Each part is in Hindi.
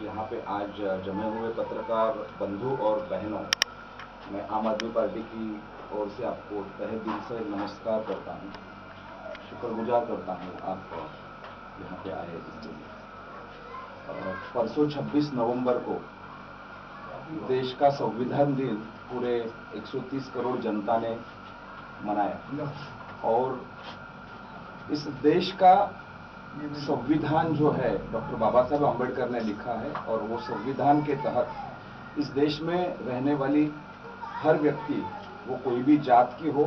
यहाँ पे आज जमे हुए पत्रकार बंधु और बहनों, मैं आम आदमी पार्टी की ओर से आपको तहे दिल से नमस्कार करता हूँ, शुक्रगुजार करता हूँ आप यहाँ पे आए इसके लिए। परसों 26 नवंबर को देश का संविधान दिन पूरे 130 करोड़ जनता ने मनाया और इस देश का संविधान जो है डॉक्टर बाबा साहब अम्बेडकर ने लिखा है और वो संविधान के तहत इस देश में रहने वाली हर व्यक्ति, वो कोई भी जात की हो,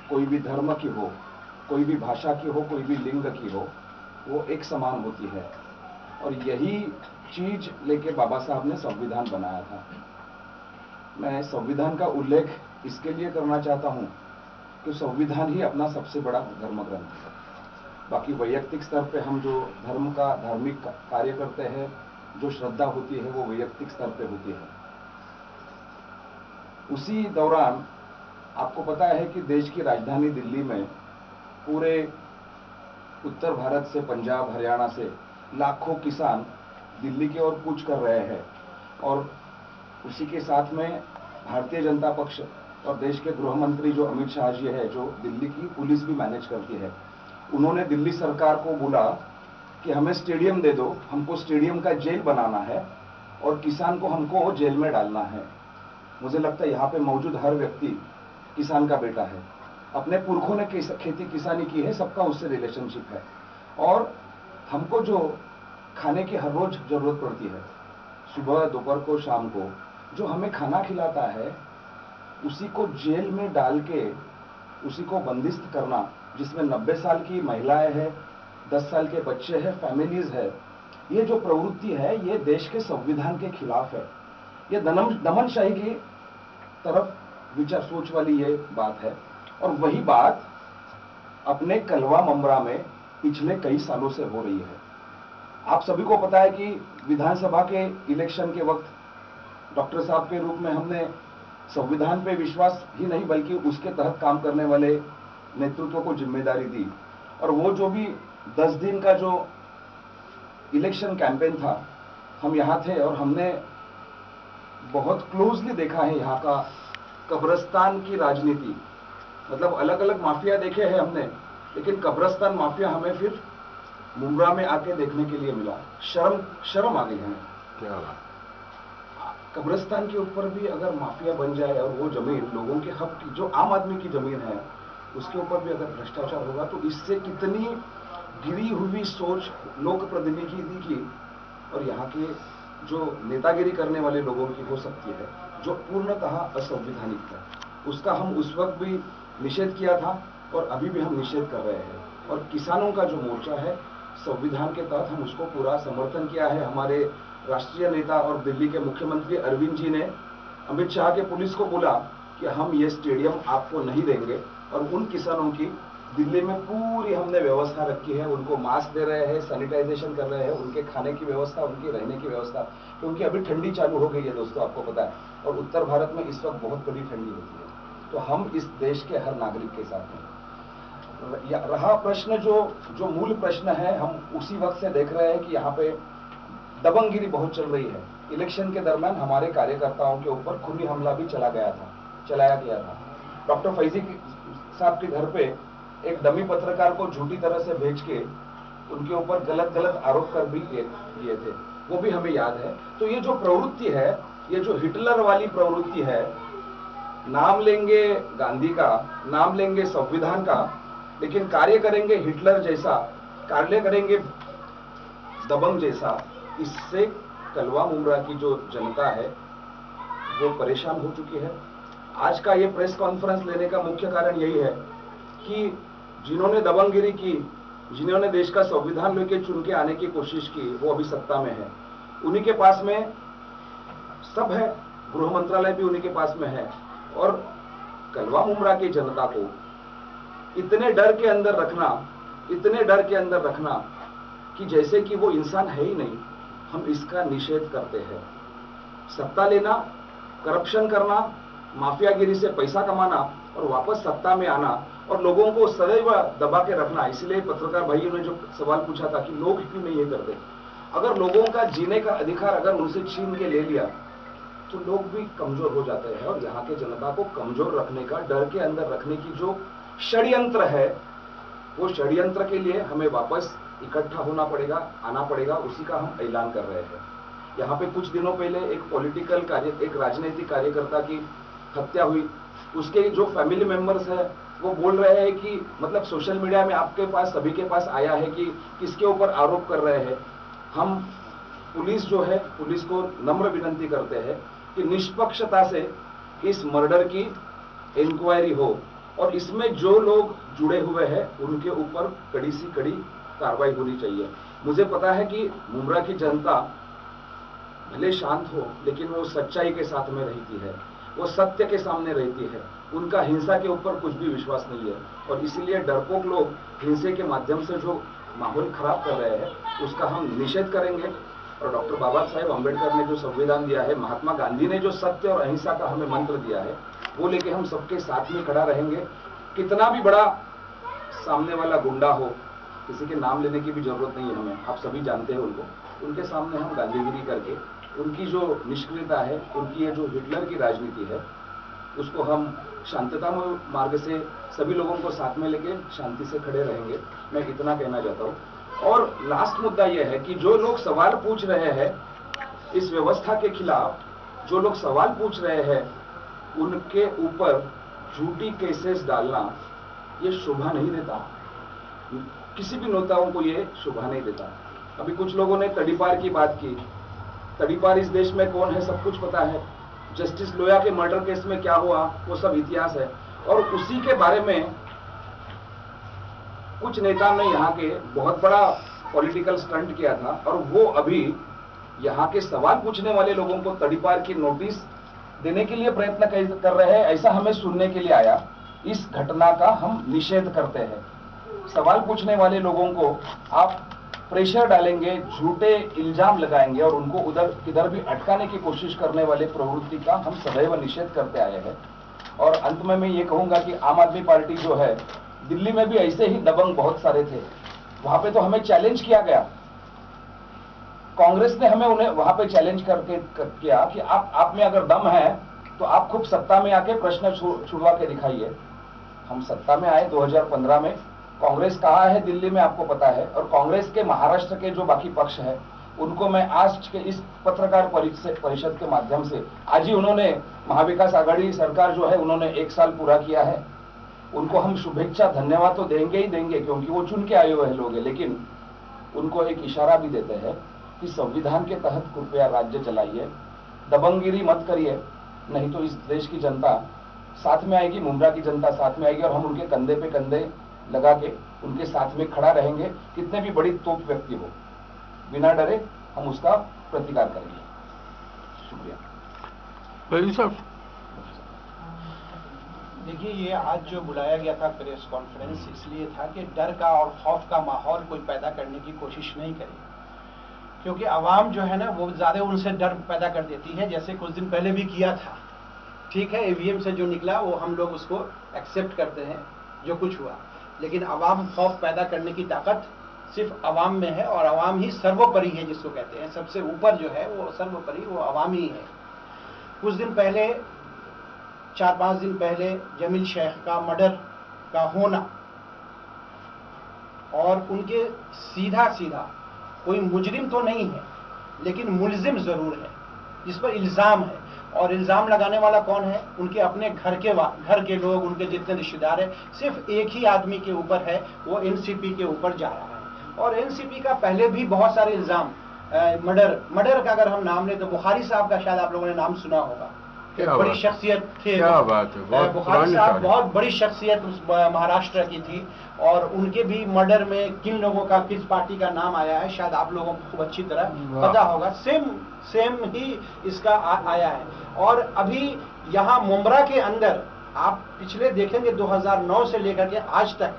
कोई भी धर्म की हो, कोई भी भाषा की हो, कोई भी लिंग की हो, वो एक समान होती है। और यही चीज लेके बाबा साहब ने संविधान बनाया था। मैं संविधान का उल्लेख इसके लिए करना चाहता हूं कि संविधान ही अपना सबसे बड़ा धर्म ग्रंथ है। बाकी वैयक्तिक स्तर पे हम जो धर्म का धार्मिक कार्य करते हैं, जो श्रद्धा होती है वो वैयक्तिक स्तर पे होती है। उसी दौरान आपको पता है कि देश की राजधानी दिल्ली में पूरे उत्तर भारत से, पंजाब हरियाणा से लाखों किसान दिल्ली की ओर कूच कर रहे हैं और उसी के साथ में भारतीय जनता पक्ष और देश के गृह मंत्री जो अमित शाह जी है, जो दिल्ली की पुलिस भी मैनेज करती है, उन्होंने दिल्ली सरकार को बोला कि हमें स्टेडियम दे दो, हमको स्टेडियम का जेल बनाना है और किसान को हमको जेल में डालना है। मुझे लगता है यहाँ पे मौजूद हर व्यक्ति किसान का बेटा है, अपने पुरखों ने खेती किसानी की है, सबका उससे रिलेशनशिप है और हमको जो खाने की हर रोज जरूरत पड़ती है, सुबह दोपहर को शाम को, जो हमें खाना खिलाता है उसी को जेल में डाल के उसी को बंदिस्त करना, जिसमें 90 साल की महिलाएं हैं, 10 साल के बच्चे हैं, फैमिलीज है, ये जो प्रवृत्ति है ये देश के संविधान के खिलाफ है। ये दमनशाही की तरफ विचार सोच वाली ये बात है और वही बात अपने कलवा ममरा में पिछले कई सालों से हो रही है। आप सभी को पता है कि विधानसभा के इलेक्शन के वक्त डॉक्टर साहब के रूप में हमने संविधान पे विश्वास ही नहीं बल्कि उसके तहत काम करने वाले नेतृत्व को जिम्मेदारी दी और वो जो भी 10 दिन का जो इलेक्शन कैंपेन था, हम यहाँ थे और हमने बहुत क्लोजली देखा है यहाँ का कब्रिस्तान की राजनीति। मतलब अलग अलग माफिया देखे हैं हमने, लेकिन कब्रिस्तान माफिया हमें फिर मुंब्रा में आके देखने के लिए मिला। शर्म आ गई हमें। क्या बात? कब्रिस्तान के ऊपर भी अगर माफिया बन जाए और वो जमीन लोगों के हक की, जो आम आदमी की जमीन है, उसके ऊपर भी अगर भ्रष्टाचार होगा तो इससे कितनी गिरी हुई सोच लोक प्रतिनिधि की और यहाँ के जो नेतागिरी करने वाले लोगों की हो सकती है, जो पूर्णतः असंवैधानिक है। उसका हम उस वक्त भी निषेध किया था और अभी भी हम निषेध कर रहे हैं। और किसानों का जो मोर्चा है, संविधान के तहत हम उसको पूरा समर्थन किया है। हमारे राष्ट्रीय नेता और दिल्ली के मुख्यमंत्री अरविंद जी ने अमित शाह के पुलिस को बोला कि हम ये स्टेडियम आपको नहीं देंगे और उन किसानों की दिल्ली में पूरी हमने व्यवस्था रखी है, उनको मास्क दे रहे हैं, सैनिटाइजेशन कर रहे हैं, उनके खाने की व्यवस्था, उनकी रहने की व्यवस्था, क्योंकि अभी ठंडी चालू हो गई है दोस्तों, आपको पता है, और उत्तर भारत में इस वक्त बहुत बड़ी ठंडी होती है। तो हम इस देश के हर नागरिक के साथ हैं। रहा प्रश्न जो मूल प्रश्न है, हम उसी वक्त से देख रहे हैं कि यहाँ पे दबंगगिरी बहुत चल रही है। इलेक्शन के दरमियान हमारे कार्यकर्ताओं के ऊपर खूनी हमला भी चलाया गया था। डॉक्टर फैजी साहब के घर पे एक डमी पत्रकार को झूठी तरह से भेज के उनके ऊपर गलत आरोप कर भी किए थे, वो भी हमें याद है। तो ये जो प्रवृत्ति है, ये जो हिटलर वाली प्रवृत्ति है, नाम लेंगे गांधी का, नाम लेंगे संविधान का, लेकिन कार्य करेंगे हिटलर जैसा, कार्य करेंगे दबंग जैसा, इससे कलवा मुंब्रा की जो जनता है वो परेशान हो चुकी है। आज का ये प्रेस कॉन्फ्रेंस लेने का मुख्य कारण यही है कि जिन्होंने दबंगगिरी की, जिन्होंने देश का संविधान लेके चुन के आने की कोशिश की, वो अभी सत्ता में है। उन्हीं के पास में सब है, गृह मंत्रालय भी उन्हीं के पास में है। और कलवा मुंब्रा की जनता को इतने डर के अंदर रखना कि जैसे कि वो इंसान है ही नहीं, हम इसका निषेध करते हैं। सत्ता लेना, करप्शन करना, माफियागिरी से पैसा कमाना और वापस सत्ता में आना और लोगों को सदैव दबा के रखना। इसलिए पत्रकार भाइयों ने जो सवाल पूछा था कि लोग क्यों नहीं ये करते, अगर लोगों का जीने का अधिकार अगर उनसे छीन के ले लिया तो लोग भी कमजोर हो जाते हैं, और यहाँ के जनता को कमजोर रखने का, डर के अंदर रखने की जो षड्यंत्र है, वो षड्यंत्र के लिए हमें वापस इकट्ठा होना पड़ेगा, आना पड़ेगा। उसी का हम ऐलान कर रहे हैं। यहाँ पे कुछ दिनों पहले एक राजनीतिक कार्यकर्ता की हत्या हुई, उसके जो फैमिली मेंबर्स है वो बोल रहे हैं कि मतलब सोशल मीडिया में आपके पास, सभी के पास आया है कि किसके ऊपर आरोप कर रहे हैं। हम पुलिस जो है, पुलिस को नम्र विनती करते हैं कि निष्पक्षता से इस मर्डर की इंक्वायरी हो, और इसमें जो लोग जुड़े हुए हैं उनके ऊपर कड़ी से कड़ी कार्रवाई होनी चाहिए। मुझे पता है कि मुंब्रा की जनता भले शांत हो, लेकिन वो सच्चाई के साथ में रहती है, वो सत्य के सामने रहती है, उनका हिंसा के ऊपर कुछ भी विश्वास नहीं है। और इसीलिए डरपोक लोग हिंसे के माध्यम से जो माहौल खराब कर रहे हैं उसका हम निषेध करेंगे। और डॉक्टर बाबा साहेब अम्बेडकर ने जो संविधान दिया है, महात्मा गांधी ने जो सत्य और अहिंसा का हमें मंत्र दिया है, वो लेके हम सबके साथ में खड़ा रहेंगे। कितना भी बड़ा सामने वाला गुंडा हो, किसी के नाम लेने की भी जरूरत नहीं है हमें, आप सभी जानते हैं उनको, उनके सामने हम गांधीगिरी करके, उनकी जो निष्क्रियता है, उनकी ये जो हिटलर की राजनीति है, उसको हम शांततामय मार्ग से सभी लोगों को साथ में लेके शांति से खड़े रहेंगे। मैं इतना कहना चाहता हूँ। और लास्ट मुद्दा यह है कि जो लोग सवाल पूछ रहे हैं इस व्यवस्था के खिलाफ, जो लोग सवाल पूछ रहे हैं, उनके ऊपर झूठी केसेस डालना ये शोभा नहीं देता, किसी भी नेताओं को ये शोभा नहीं देता। अभी कुछ लोगों ने तड़ीपार की बात की। तड़ीपार इस देश में कौन है सब कुछ पता है। जस्टिस लोया के मर्डर केस में क्या हुआ वो सब इतिहास है। और उसी के बारे में कुछ नेता ने यहाँ के बहुत बड़ा पॉलिटिकल स्टंट किया था, और वो अभी यहाँ के सवाल पूछने वाले लोगों को तड़ीपार की नोटिस देने के लिए प्रयत्न कर रहे हैं, ऐसा हमें सुनने के लिए आया। इस घटना का हम निषेध करते हैं। सवाल पूछने वाले लोगों को आप प्रेशर डालेंगे, झूठे इल्जाम लगाएंगे और उनको उधर किधर भी अटकाने की कोशिश करने वाले प्रवृत्ति का हम सदैव निषेध करते आए हैं। और अंत में मैं ये कहूंगा कि आम आदमी पार्टी जो है, दिल्ली में भी ऐसे ही दबंग बहुत सारे थे, वहां पे तो हमें चैलेंज किया गया। कांग्रेस ने हमें उन्हें वहां पे चैलेंज करके किया कि आप में अगर दम है तो आप खूब सत्ता में आके प्रश्न छुड़वा के दिखाइए। हम सत्ता में आए 2015 में, कांग्रेस कहाँ है दिल्ली में आपको पता है। और कांग्रेस के महाराष्ट्र के जो बाकी पक्ष है उनको मैं आज के इस पत्रकार परिषद के माध्यम से, आज ही उन्होंने महाविकास आघाड़ी सरकार जो है उन्होंने 1 साल पूरा किया है, उनको हम शुभेच्छा धन्यवाद तो देंगे ही देंगे, क्योंकि वो चुन के आए हुए लोग हैं। लेकिन उनको एक इशारा भी देते हैं कि संविधान के तहत कृपया राज्य चलाइए, दबंगगिरी मत करिए, नहीं तो इस देश की जनता साथ में आएगी, मुंब्रा की जनता साथ में आएगी, और हम उनके कंधे पे कंधे लगा के उनके साथ में खड़ा रहेंगे। कितने भी बड़ी तोप व्यक्ति हो, बिना डरे हम उसका प्रतिकार करेंगे। शुक्रिया। देखिए, ये आज जो बुलाया गया था प्रेस कॉन्फ्रेंस, इसलिए था कि डर का और खौफ का माहौल कोई पैदा करने की कोशिश नहीं करे, क्योंकि आवाम जो है ना वो ज्यादा उनसे डर पैदा कर देती है, जैसे कुछ दिन पहले भी किया था। ठीक है, ईवीएम से जो निकला वो हम लोग उसको एक्सेप्ट करते हैं जो कुछ हुआ, लेकिन आवाम खौफ पैदा करने की ताकत सिर्फ आवाम में है, और आवाम ही सर्वोपरि है, जिसको कहते हैं सबसे ऊपर जो है वो सर्वोपरि वो आवाम ही है। कुछ दिन पहले, 4-5 दिन पहले जमील शेख का मर्डर का होना, और उनके सीधा कोई मुजरिम तो नहीं है लेकिन मुलजिम जरूर है, जिस पर इल्जाम है, और इल्जाम लगाने वाला कौन है? उनके अपने घर के लोग, उनके जितने रिश्तेदार हैं। सिर्फ एक ही आदमी के ऊपर है, वो एनसीपी के ऊपर जा रहा है। और एनसीपी का पहले भी बहुत सारे इल्जाम, मर्डर का अगर हम नाम लें तो बुखारी साहब का शायद आप लोगों ने नाम सुना होगा, बड़ी शख्सियत थे। क्या बात है, बुखारी साहब बहुत बड़ी शख्सियत महाराष्ट्र की थी, और उनके भी मर्डर में किन लोगों का, किस पार्टी का नाम आया है शायद आप लोगों को खूब अच्छी तरह पता होगा। सेम ही इसका आया है। और अभी यहाँ मुंब्रा के अंदर आप पिछले देखेंगे 2009 से लेकर के आज तक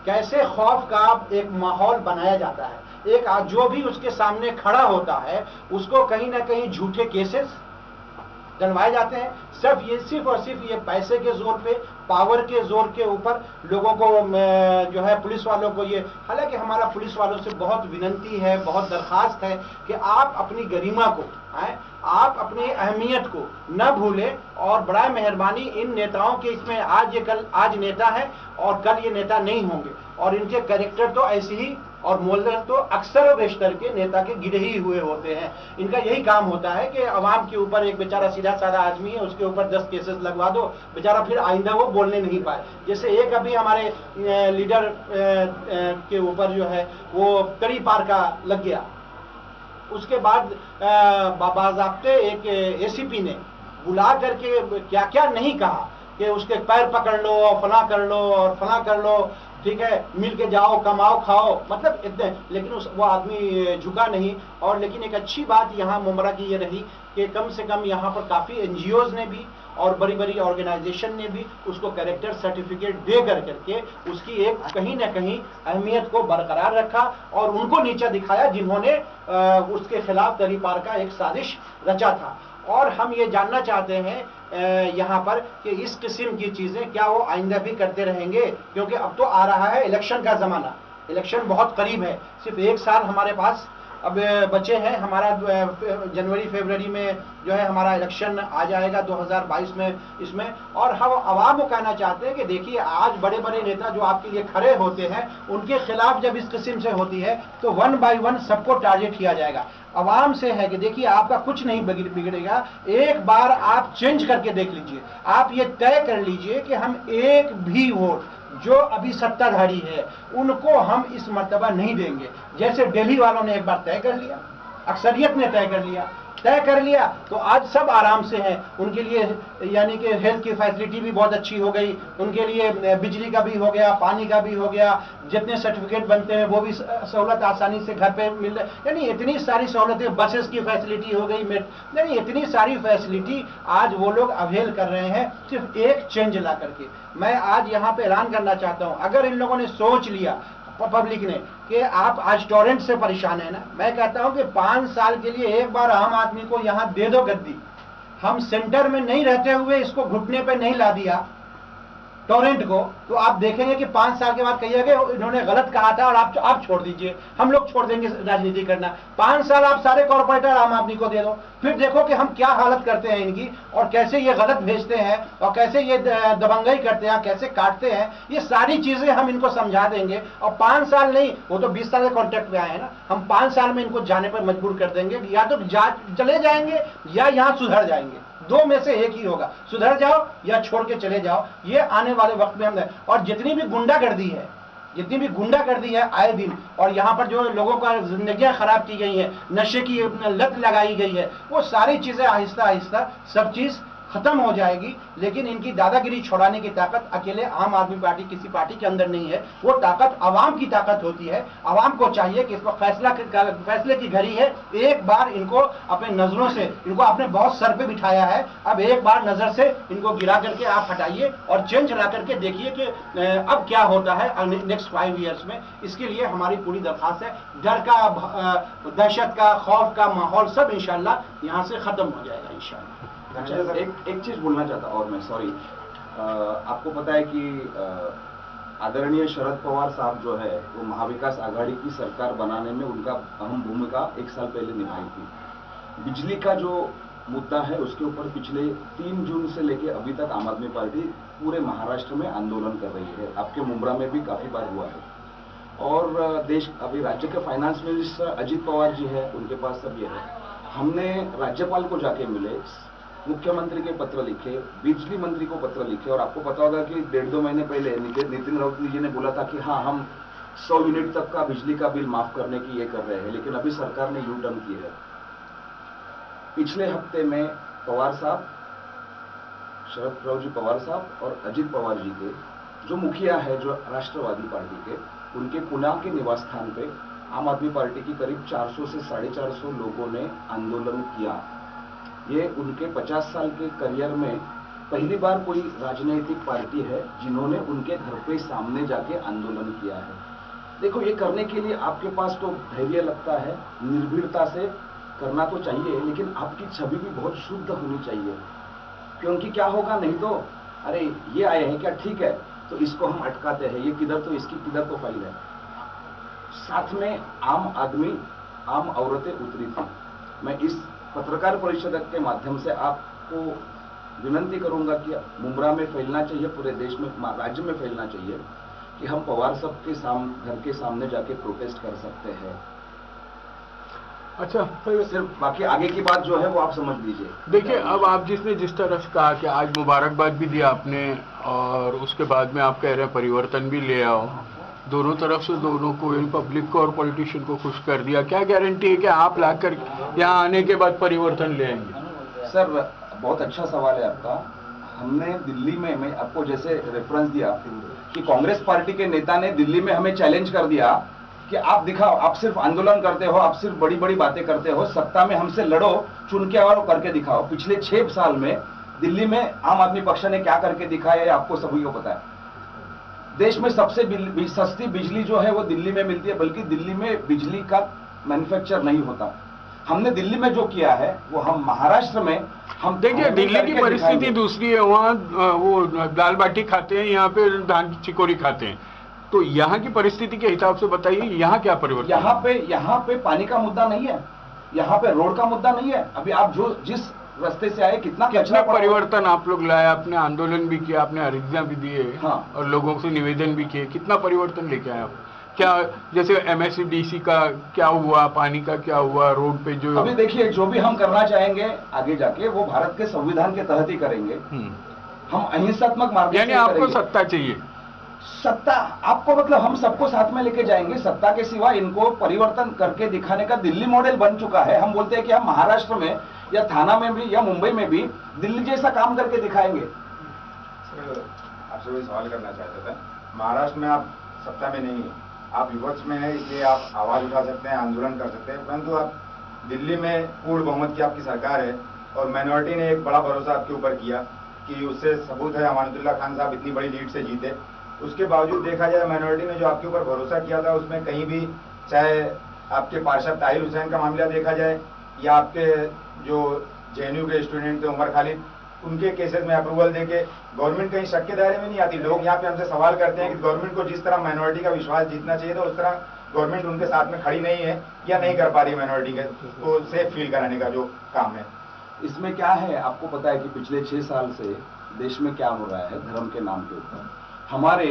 कैसे खौफ का एक माहौल बनाया जाता है। जो भी उसके सामने खड़ा होता है उसको कहीं ना कहीं झूठे केसेस, डलवाए जाते हैं। सिर्फ और सिर्फ ये पैसे के जोर पे, पावर के जोर के ऊपर लोगों को जो है, पुलिस वालों को ये, हालांकि हमारा पुलिस वालों से बहुत विनंती है, बहुत दरखास्त है कि आप अपनी गरिमा को, आप अपनी अहमियत को न भूलें, और बड़ा मेहरबानी इन नेताओं के, इसमें आज नेता है और कल ये नेता नहीं होंगे, और इनके कैरेक्टर तो ऐसे ही, और मोल्डर तो अक्सर और बेशतर के नेता के गिरे ही हुए होते हैं। इनका यही काम होता है कि अवाम के ऊपर, एक बेचारा सीधा साधा आदमी है, उसके ऊपर 10 केसेस लगवा दो, बेचारा फिर आइंदा वो बोलने नहीं पाए। जैसे एक अभी हमारे लीडर के ऊपर जो है वो कड़ी पार का लग गया, उसके बाद बाज़ाब्ते एक एसीपी ने बुला करके क्या क्या नहीं कहा कि उसके पैर पकड़ लो और फला कर लो और फला कर लो, ठीक है, मिल के जाओ, कमाओ खाओ, मतलब इतने, लेकिन वो आदमी झुका नहीं। और लेकिन एक अच्छी बात यहाँ मुमरा की ये रही कि कम से कम यहाँ पर काफ़ी एनजीओज ने भी और बड़ी बड़ी ऑर्गेनाइजेशन ने भी उसको कैरेक्टर सर्टिफिकेट दे करके उसकी एक कहीं ना कहीं अहमियत को बरकरार रखा, और उनको नीचा दिखाया जिन्होंने उसके खिलाफ कड़ी पार का एक साजिश रचा था। और हम ये जानना चाहते हैं यहाँ पर कि इस किस्म की चीज़ें क्या वो आइंदा भी करते रहेंगे, क्योंकि अब तो आ रहा है इलेक्शन का ज़माना, इलेक्शन बहुत करीब है, सिर्फ 1 साल हमारे पास अब बचे हैं। हमारा जनवरी फरवरी में जो है हमारा इलेक्शन आ जाएगा 2022 में इसमें। और हम आवाम को कहना चाहते हैं कि देखिए, आज बड़े बड़े नेता जो आपके लिए खड़े होते हैं, उनके खिलाफ जब इस किस्म से होती है तो 1 बाय 1 सबको टारगेट किया जाएगा। आवाम से है कि देखिए, आपका कुछ नहीं बिगड़ेगा, एक बार आप चेंज करके देख लीजिए, आप ये तय कर लीजिए कि हम एक भी वोट जो अभी सत्ताधारी है उनको हम इस मर्तबा नहीं देंगे। जैसे दिल्ली वालों ने एक बार तय कर लिया, अक्सरियत ने तय कर लिया तो आज सब आराम से हैं। उनके लिए यानी कि हेल्थ की फैसिलिटी भी बहुत अच्छी हो गई, उनके लिए बिजली का भी हो गया, पानी का भी हो गया, जितने सर्टिफिकेट बनते हैं वो भी सहूलत आसानी से घर पे मिल रही, यानी इतनी सारी सहूलतें, बसेस की फैसिलिटी हो गई, यानी इतनी सारी फैसिलिटी आज वो लोग अवेल कर रहे हैं सिर्फ एक चेंज ला करके। मैं आज यहाँ पे ऐलान करना चाहता हूँ, अगर इन लोगों ने सोच लिया, पब्लिक ने, कि आप आज टॉरेंट से परेशान है ना, मैं कहता हूं कि 5 साल के लिए एक बार आम आदमी को यहां दे दो गद्दी। हम सेंटर में नहीं रहते हुए इसको घुटने पे नहीं ला दिया टॉरेंट को, तो आप देखेंगे कि 5 साल के बाद कहिएगा इन्होंने गलत कहा था और आप छोड़ दीजिए, हम लोग छोड़ देंगे राजनीति करना। 5 साल आप सारे कॉर्पोरेटर आम आदमी को दे दो, फिर देखो कि हम क्या हालत करते हैं इनकी, और कैसे ये गलत भेजते हैं, और कैसे ये दबंगई करते हैं, कैसे काटते हैं, ये सारी चीजें हम इनको समझा देंगे। और 5 साल नहीं, वो तो 20 साल के कॉन्ट्रैक्ट पे आए हैं ना, हम 5 साल में इनको जाने पर मजबूर कर देंगे, या तो चले जाएंगे या यहाँ सुधर जाएंगे, 2 में से एक ही होगा, सुधर जाओ या छोड़ के चले जाओ। ये आने वाले वक्त में हम, और जितनी भी गुंडागर्दी है आए दिन, और यहाँ पर जो लोगों का जिंदगियां खराब की गई हैं, नशे की लत लगाई गई है, वो सारी चीजें आहिस्ता आहिस्ता सब चीज खत्म हो जाएगी। लेकिन इनकी दादागिरी छुड़ाने की ताकत अकेले आम आदमी पार्टी किसी पार्टी के अंदर नहीं है, वो ताकत आवाम की ताकत होती है। आवाम को चाहिए कि इस वक्त फैसले की घड़ी है, एक बार इनको अपने नजरों से, इनको आपने बहुत सर पे बिठाया है, अब एक बार नजर से इनको गिरा करके आप हटाइए और चेंज ला करके देखिए कि अब क्या होता है नेक्स्ट 5 ईयर्स में। इसके लिए हमारी पूरी दरखास्त है, डर का, दहशत का, खौफ का माहौल सब इंशाल्लाह यहाँ से खत्म हो जाएगा इंशाल्लाह। अच्छा, एक चीज बोलना चाहता और मैं, सॉरी, आपको पता है कि आदरणीय शरद पवार साहब जो है वो महाविकास आघाड़ी की सरकार बनाने में उनका अहम भूमिका 1 साल पहले निभाई थी। बिजली का जो मुद्दा है उसके ऊपर पिछले 3 जून से लेके अभी तक आम आदमी पार्टी पूरे महाराष्ट्र में आंदोलन कर रही है, आपके मुंब्रा में भी काफी बार हुआ है। और अभी राज्य के फाइनेंस मिनिस्टर अजित पवार जी है, उनके पास सब ये है। हमने राज्यपाल को जाके मिले, मुख्यमंत्री के पत्र लिखे, बिजली मंत्री को पत्र लिखे, और आपको पता होगा कि 1.5-2 महीने पहले नितिन राउत जी ने बोला था कि हाँ, हम 100 यूनिट तक का बिजली का बिल माफ करने की ये कर रहे हैं, लेकिन अभी सरकार ने यू टर्न की है। पिछले हफ्ते में पवार साहब, शरद राव जी पवार साहब और अजित पवार जी के जो मुखिया है, जो राष्ट्रवादी पार्टी के, उनके पुणे के निवास स्थान पे आम आदमी पार्टी की करीब 400 से 450 लोगों ने आंदोलन किया। ये उनके 50 साल के करियर में पहली बार कोई राजनीतिक पार्टी है जिन्होंने उनके घर पे सामने जाके आंदोलन किया है। देखो, ये करने के लिए आपके पास तो धैर्य लगता है, निर्भीकता से करना तो चाहिए, लेकिन आपकी छवि भी बहुत शुद्ध होनी चाहिए। क्योंकि क्या होगा नहीं तो, अरे ये आए हैं क्या, ठीक है, तो इसको हम अटकाते हैं, ये किधर तो इसकी किधर तो फाइल है। साथ में आम आदमी, आम औरतें उतरी थी। मैं इस पत्रकार परिषद के माध्यम से आपको विनंती करूंगा कि मुंब्रा में फैलना चाहिए, पूरे देश में, राज्य में फैलना चाहिए कि हम पवार साहब के घर के सामने जाके प्रोटेस्ट कर सकते हैं। अच्छा, सिर्फ बाकी आगे की बात जो है वो आप समझ लीजिए। देखिए, अब आप जिस तरह से कहा कि आज मुबारकबाद भी दिया आपने और उसके बाद में आप कह रहे हैं परिवर्तन भी ले आओ, दोनों तरफ से दोनों को, पब्लिक को और पॉलिटिशियन को खुश कर दिया, क्या गारंटी है कि आप लाकर यहाँ आने के बाद परिवर्तन ले आएंगे? सर, बहुत अच्छा सवाल है आपका। हमने दिल्ली में, मैं आपको जैसे रेफरेंस दिया कि कांग्रेस पार्टी के नेता ने दिल्ली में हमें चैलेंज कर दिया कि आप दिखाओ, आप सिर्फ आंदोलन करते हो, आप सिर्फ बड़ी बड़ी बातें करते हो, सत्ता में हमसे लड़ो, चुन के और करके दिखाओ। पिछले 6 साल में दिल्ली में आम आदमी पक्ष ने क्या करके दिखाया है आपको सभी को पता है। देश में सबसे सस्ती बिजली जो है वो दिल्ली में मिलती है, बल्कि दिल्ली में बिजली का मैन्युफैक्चर नहीं होता। हमने दिल्ली में जो किया है वो हम महाराष्ट्र में, हम देखिए दिल्ली की परिस्थिति दूसरी है, वहाँ वो दाल बाटी खाते हैं, यहाँ पे धान की चिकोरी खाते हैं। तो यहाँ की परिस्थिति के हिसाब से बताइए, यहाँ क्या परिवर्तन? यहाँ पे पानी का मुद्दा नहीं है, यहाँ पे रोड का मुद्दा नहीं है। अभी आप जो जिस रास्ते से आए, कितना परिवर्तन आप लोग लाए, आपने आंदोलन भी किया, आपने अर्जियां भी दिए, हाँ, और लोगों से निवेदन भी किए, कितना परिवर्तन लेके आए? क्या जैसे MSEDC का क्या हुआ, पानी का क्या हुआ, रोड पे जो अभी देखिए, जो भी हम करना चाहेंगे आगे जाके वो भारत के संविधान के तहत ही करेंगे। हम अहिंसात्मक मार्ग से यानी आपको सत्ता चाहिए? सत्ता आपको, मतलब हम सबको साथ में लेके जाएंगे। सत्ता के सिवा इनको परिवर्तन करके दिखाने का दिल्ली मॉडल बन चुका है। हम बोलते हैं कि हम महाराष्ट्र में या थाना में भी या मुंबई में भी दिल्ली जैसा काम करके दिखाएंगे। सर, आपसे वही सवाल करना चाहता था। महाराष्ट्र में आप सत्ता में नहीं है, आप विपक्ष में है, इसलिए आप आवाज उठा सकते हैं, आंदोलन कर सकते हैं, परंतु आप दिल्ली में पूर्ण बहुमत की आपकी सरकार है और माइनॉरिटी ने एक बड़ा भरोसा आपके ऊपर किया कि उससे सबूत है अमानतुल्लाह खान साहब इतनी बड़ी लीड से जीते। उसके बावजूद देखा जाए, माइनॉरिटी ने जो आपके ऊपर भरोसा किया था उसमें कहीं भी, चाहे आपके पार्षद ताहिर हुसैन का मामला देखा जाए या आपके जो JNU के स्टूडेंट थे उमर खालिद, उनके केसेस में अप्रूवल देके गवर्नमेंट कहीं शक के दायरे में नहीं आती। लोग यहाँ पे हमसे सवाल करते हैं कि गवर्नमेंट को जिस तरह माइनॉरिटी का विश्वास जीतना चाहिए था, उस तरह गवर्नमेंट उनके साथ में खड़ी नहीं है या नहीं कर पा रही माइनॉरिटी के को सेफ फील कराने का जो काम है। इसमें क्या है, आपको पता है कि पिछले 6 साल से देश में क्या हो रहा है धर्म के नाम के ऊपर। हमारे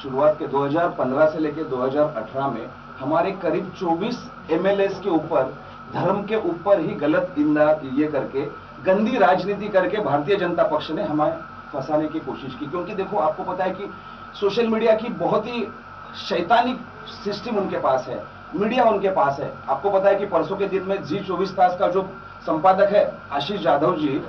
शुरुआत के 2015 से लेकर 2018 में हमारे करीब 24 MLAs के ऊपर धर्म के ऊपर ही गलत ये करके, गंदी राजनीति करके भारतीय जनता पक्ष ने हमें फंसाने की कोशिश की। क्योंकि देखो, आपको पता है कि सोशल मीडिया की बहुत ही शैतानिक सिस्टम उनके पास है, मीडिया उनके पास है। आपको पता है कि परसों के दिन में जी24 तास का जो संपादक है आशीष जाधव जी,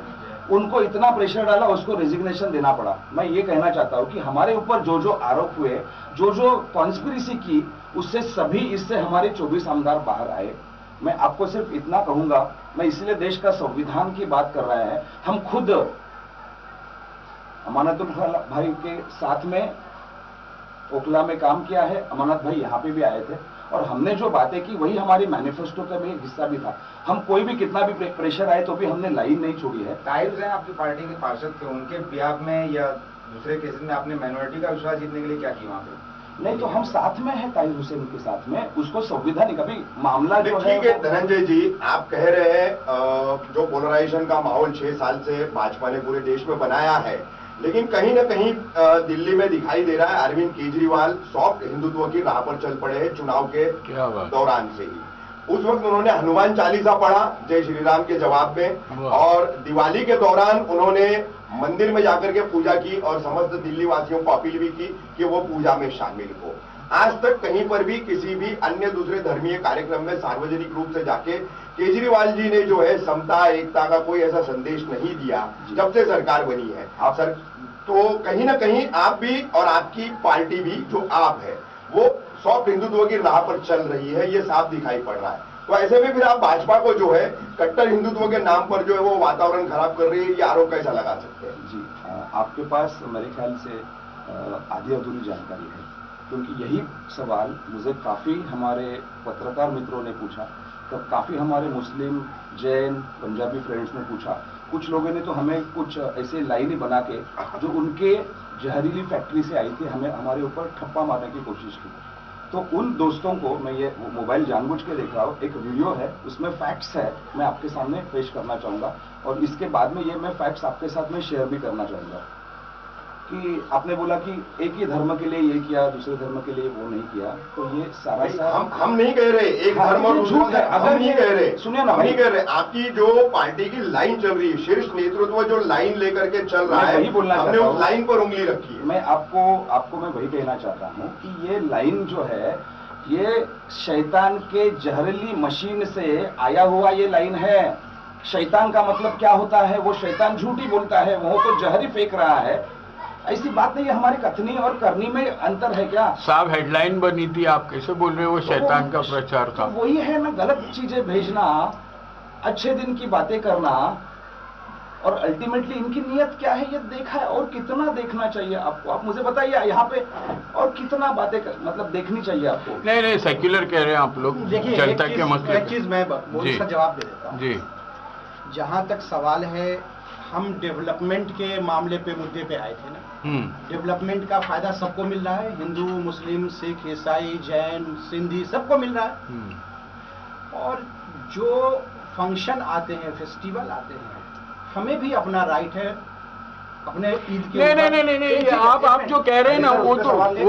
उनको इतना प्रेशर डाला, उसको रेजिग्नेशन देना पड़ा। मैं ये कहना चाहता हूं कि हमारे ऊपर जो जो आरोप हुए, जो जो कॉन्स्पिरेसी की, उससे सभी इससे हमारे 24 आमदार बाहर आए। मैं आपको सिर्फ इतना कहूंगा, मैं इसलिए देश का संविधान की बात कर रहे हैं। हम खुद अमानतुल्लाह भाई के साथ में ओखला में काम किया है, अमानत भाई यहाँ पे भी आए थे, और हमने जो बातें की वही हमारी मैनिफेस्टो का भी एक हिस्सा भी था। हम कोई भी कितना भी प्रेशर आए तो भी हमने लाइन नहीं छोड़ी है। ताहिर हुसैन आपकी पार्टी के पार्षद थे, उनके बिहाफ में या दूसरे केसेस में आपने माइनॉरिटी का विश्वास जीतने के लिए क्या किया वहाँ पे? नहीं, तो हम साथ में है ताहिर हुसैन के साथ में, उसको संवैधानिक अभी मामला जो है। ठीक है धनंजय जी, आप कह रहे हैं जो पोलराइजेशन का माहौल 6 साल से भाजपा ने पूरे देश में बनाया है, लेकिन कहीं ना कहीं दिल्ली में दिखाई दे रहा है अरविंद केजरीवाल सॉफ्ट हिंदुत्व की राह पर चल पड़े हैं चुनाव के दौरान से ही। उस वक्त उन्होंने हनुमान चालीसा पढ़ा जय श्री राम के जवाब में, और दिवाली के दौरान उन्होंने मंदिर में जाकर के पूजा की और समस्त दिल्ली वासियों को अपील भी की कि वो पूजा में शामिल हो। आज तक कहीं पर भी किसी भी अन्य दूसरे धर्मीय कार्यक्रम में सार्वजनिक रूप से जाके केजरीवाल जी ने जो है समता एकता का कोई ऐसा संदेश नहीं दिया जब से सरकार बनी है। आप सर, तो कहीं ना कहीं आप भी और आपकी पार्टी भी जो आप है वो सॉफ्ट हिंदुत्व की राह पर चल रही है, ये साफ दिखाई पड़ रहा है। तो ऐसे में फिर आप भाजपा को जो है कट्टर हिंदुत्व के नाम पर जो है वो वातावरण खराब कर रही है, ये आरोप कैसा लगा सकते हैं? जी, आपके पास मेरे ख्याल से आधी अधूरी जानकारी है, क्योंकि यही सवाल मुझे काफी हमारे पत्रकार मित्रों ने पूछा तब काफ़ी हमारे मुस्लिम, जैन, पंजाबी फ्रेंड्स ने पूछा। कुछ लोगों ने तो हमें कुछ ऐसे लाइनें बना के जो उनके जहरीली फैक्ट्री से आई थी हमारे ऊपर ठप्पा मारने की कोशिश की। तो उन दोस्तों को मैं ये मोबाइल जानबूझ के देख रहा हूँ, एक वीडियो है उसमें फैक्ट्स है, मैं आपके सामने पेश करना चाहूँगा और इसके बाद में ये मैं फैक्ट्स आपके साथ में शेयर भी करना चाहूँगा कि आपने बोला कि एक ही धर्म के लिए ये किया, दूसरे धर्म के लिए वो नहीं किया, तो ये सारा हम नहीं कह रहे एक धर्म और दूसरा धर्म, हम नहीं कह रहे, सुनिए ना, नहीं कह रहे। आपकी जो पार्टी की लाइन चल रही है, शीर्ष नेतृत्व जो लाइन लेकर के चल रहा है, हमने उस लाइन पर उंगली रखी है। मैं आपको मैं वही कहना चाहता हूँ कि ये लाइन जो है ये शैतान के जहरीली मशीन से आया हुआ ये लाइन है। शैतान का मतलब क्या होता है? वो शैतान झूठी बोलता है, वो तो जहरी फेंक रहा है। ऐसी बात नहीं है, हमारी कथनी और करनी में अंतर है क्या? साहब हेडलाइन बनी थी, आप कैसे बोल रहे हो वो शैतान का प्रचार था? तो वही है ना, गलत चीजें भेजना, अच्छे दिन की बातें करना, और अल्टीमेटली इनकी नियत क्या है ये देखा है। और कितना देखना चाहिए आपको? आप मुझे बताइए यहाँ पे, और कितना बातें मतलब देखनी चाहिए आपको? नहीं सेक्युलर कह रहे हैं आप लोग, देखिए जनता के मसले। एक चीज मैं इसका जवाब दे देता हूँ जी। जहाँ तक सवाल है, हम डेवलपमेंट के मामले पे मुद्दे पे आए थे ना। डेवलपमेंट का फायदा सबको मिल रहा है, हिंदू, मुस्लिम, सिख, ईसाई, जैन, सिंधी, सबको मिल रहा है। और जो फंक्शन आते हैं, फेस्टिवल आते हैं, हमें भी अपना राइट है अपने ईद के। नहीं, आप जो कह रहे हैं ना वो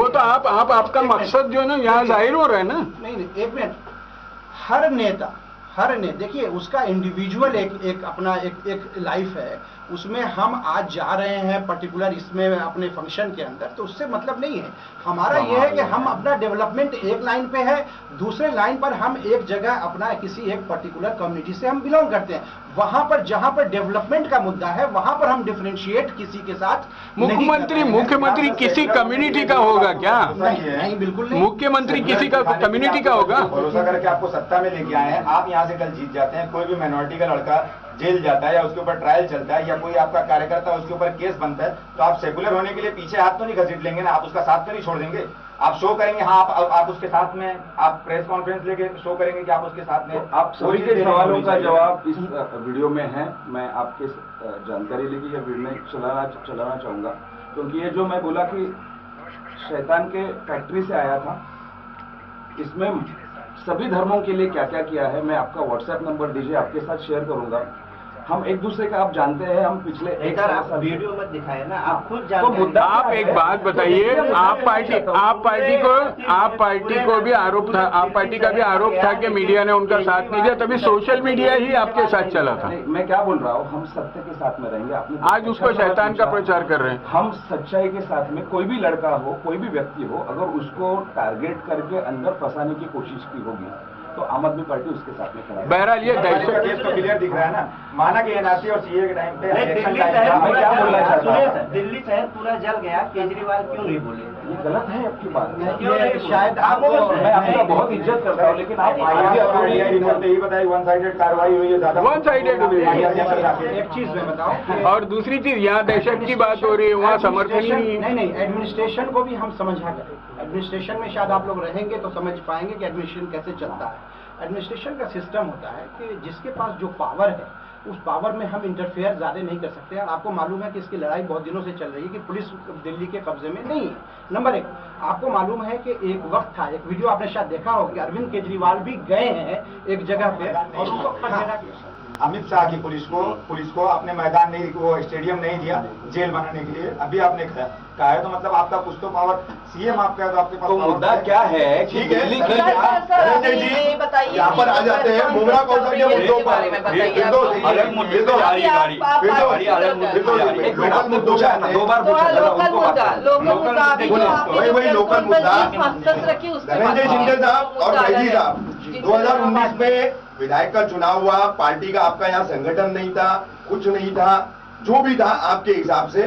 तो आप आपका मकसद जो है ना यहाँ जाहिर हो रहा है ना। नहीं, एक मिनट। हर नेता देखिए उसका इंडिविजुअल एक अपना एक लाइफ है, उसमें हम आज जा रहे हैं पर्टिकुलर इसमें अपने फंक्शन के अंदर, तो उससे मतलब नहीं है। हमारा यह है कि हम अपना डेवलपमेंट एक लाइन पे है, दूसरे लाइन पर हम एक जगह अपना किसी एक पर्टिकुलर कम्युनिटी से हम बिलोंग करते हैं, वहां पर जहां पर डेवलपमेंट का मुद्दा है वहां पर हम डिफरेंशिएट किसी के साथ। मुख्यमंत्री किसी कम्युनिटी का होगा क्या? नहीं, बिल्कुल नहीं। मुख्यमंत्री किसी का कम्युनिटी का होगा? भरोसा करके आपको सत्ता में लेके आए हैं, आप यहाँ से कल जीत जाते हैं, कोई भी माइनॉरिटी का लड़का जेल जाता है या उसके ऊपर ट्रायल चलता है या कोई आपका कार्यकर्ता उसके ऊपर केस बनता है, तो आप सेकुलर होने के लिए पीछे हाथ तो नहीं घसीट लेंगे ना, आप उसका साथ तो नहीं छोड़ देंगे। आप शो करेंगे, हाँ आप उसके साथ में, आप प्रेस कॉन्फ्रेंस लेके शो करेंगे कि आप उसके साथ में। आप सभी के सवालों का जवाब इस वीडियो में है। मैं आपके जानकारी लेके ये वीडियो चलाना चाहूंगा, क्योंकि ये जो मैं बोला कि शैतान के फैक्ट्री से आया था, इसमें सभी धर्मों के लिए क्या क्या किया है, मैं आपका व्हाट्सएप नंबर दीजिए, आपके साथ शेयर करूंगा। हम एक दूसरे का, आप जानते हैं, हम पिछले एक साल आप वीडियो मत दिखाए ना, आप खुद तो जानते मुद्दा हैं। आप एक बात बताइए, आप पार्टी को भी आरोप था, आप पार्टी का भी आरोप था कि मीडिया ने उनका साथ नहीं दिया, तभी सोशल मीडिया ही आपके साथ चला था। मैं क्या बोल रहा हूँ, हम सत्य के साथ में रहेंगे। आपने आज उसको शैतान का प्रचार कर रहे हैं। हम सच्चाई के साथ में, कोई भी लड़का हो, कोई भी व्यक्ति हो, अगर उसको टारगेट करके अंदर फंसाने की कोशिश की होगी तो आम आदमी पार्टी उसके साथ में खड़ा है। बहरहाल ये दहशत केस तो क्लियर दिख रहा है ना, माना कि एनआरसी और सीए के टाइम पे दिल्ली शहर पूरा जल गया, केजरीवाल क्यों नहीं बोले? ये गलत है आपकी बात। शायद मैं आपका बहुत इज्जत करता हूँ, लेकिन आप रिपोर्ट यही बताइए वन साइडेड कार्रवाई हुई है, ज्यादा वन साइडेड हुई है। एक चीज मैं बताऊं, और दूसरी चीज, यहाँ दहशत की बात हो रही है, वहाँ समर्थन ही नहीं है। नहीं, एडमिनिस्ट्रेशन को भी हम समझा करें। एडमिनिस्ट्रेशन में शायद आप लोग रहेंगे तो समझ पाएंगे कि एडमिनिस्ट्रेशन कैसे चलता है। एडमिनिस्ट्रेशन का सिस्टम होता है कि जिसके पास जो पावर है उस पावर में हम इंटरफेयर ज़्यादा नहीं कर सकते। और आपको मालूम है कि इसकी लड़ाई बहुत दिनों से चल रही है कि पुलिस दिल्ली के कब्जे में नहीं है। नंबर एक, आपको मालूम है कि एक वक्त था, एक वीडियो आपने शायद देखा हो कि अरविंद केजरीवाल भी गए हैं एक जगह पे और उनको अमित शाह की पुलिस को आपने मैदान नहीं, वो स्टेडियम नहीं दिया जेल बनाने के लिए, अभी आपने कहा है, तो मतलब आपका कुछ तो पावर, सीएम आपका है तो आपके पास। तो मुद्दा क्या है? ठीक है, धनंजय जी यहाँ पर आ जाते हैं मुमरा कौशल के मुद्दों पर। लोकल मुद्दों वही लोकल मुद्दा। धनंजय शिंदे साहब और बैजी साहब, 2019 में विधायक का चुनाव हुआ, पार्टी का आपका यहाँ संगठन नहीं था, कुछ नहीं था, जो भी था आपके हिसाब से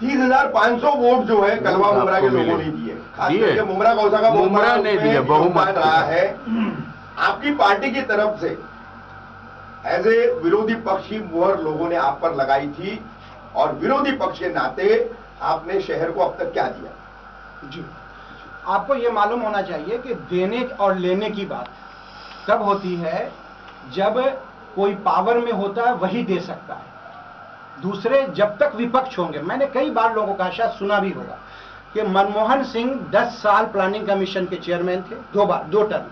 30,500 वोट जो है कलवा मुमरा के लोगों ने दिए, खास करके मुमरा कौशा का मुमरा ने दिया, बहुमत रहा है। आपकी पार्टी की तरफ से एज ए विरोधी पक्ष की मुहर लोगों ने आप पर लगाई थी, और विरोधी पक्ष के नाते आपने शहर को अब तक क्या दिया? जी, आपको ये मालूम होना चाहिए कि देने और लेने की बात, तब होती है जब कोई पावर में होता है वही दे सकता है, दूसरे जब तक विपक्ष होंगे। मैंने कई बार लोगों का शायद सुना भी होगा कि मनमोहन सिंह 10 साल प्लानिंग कमीशन के चेयरमैन थे, 2 टर्म,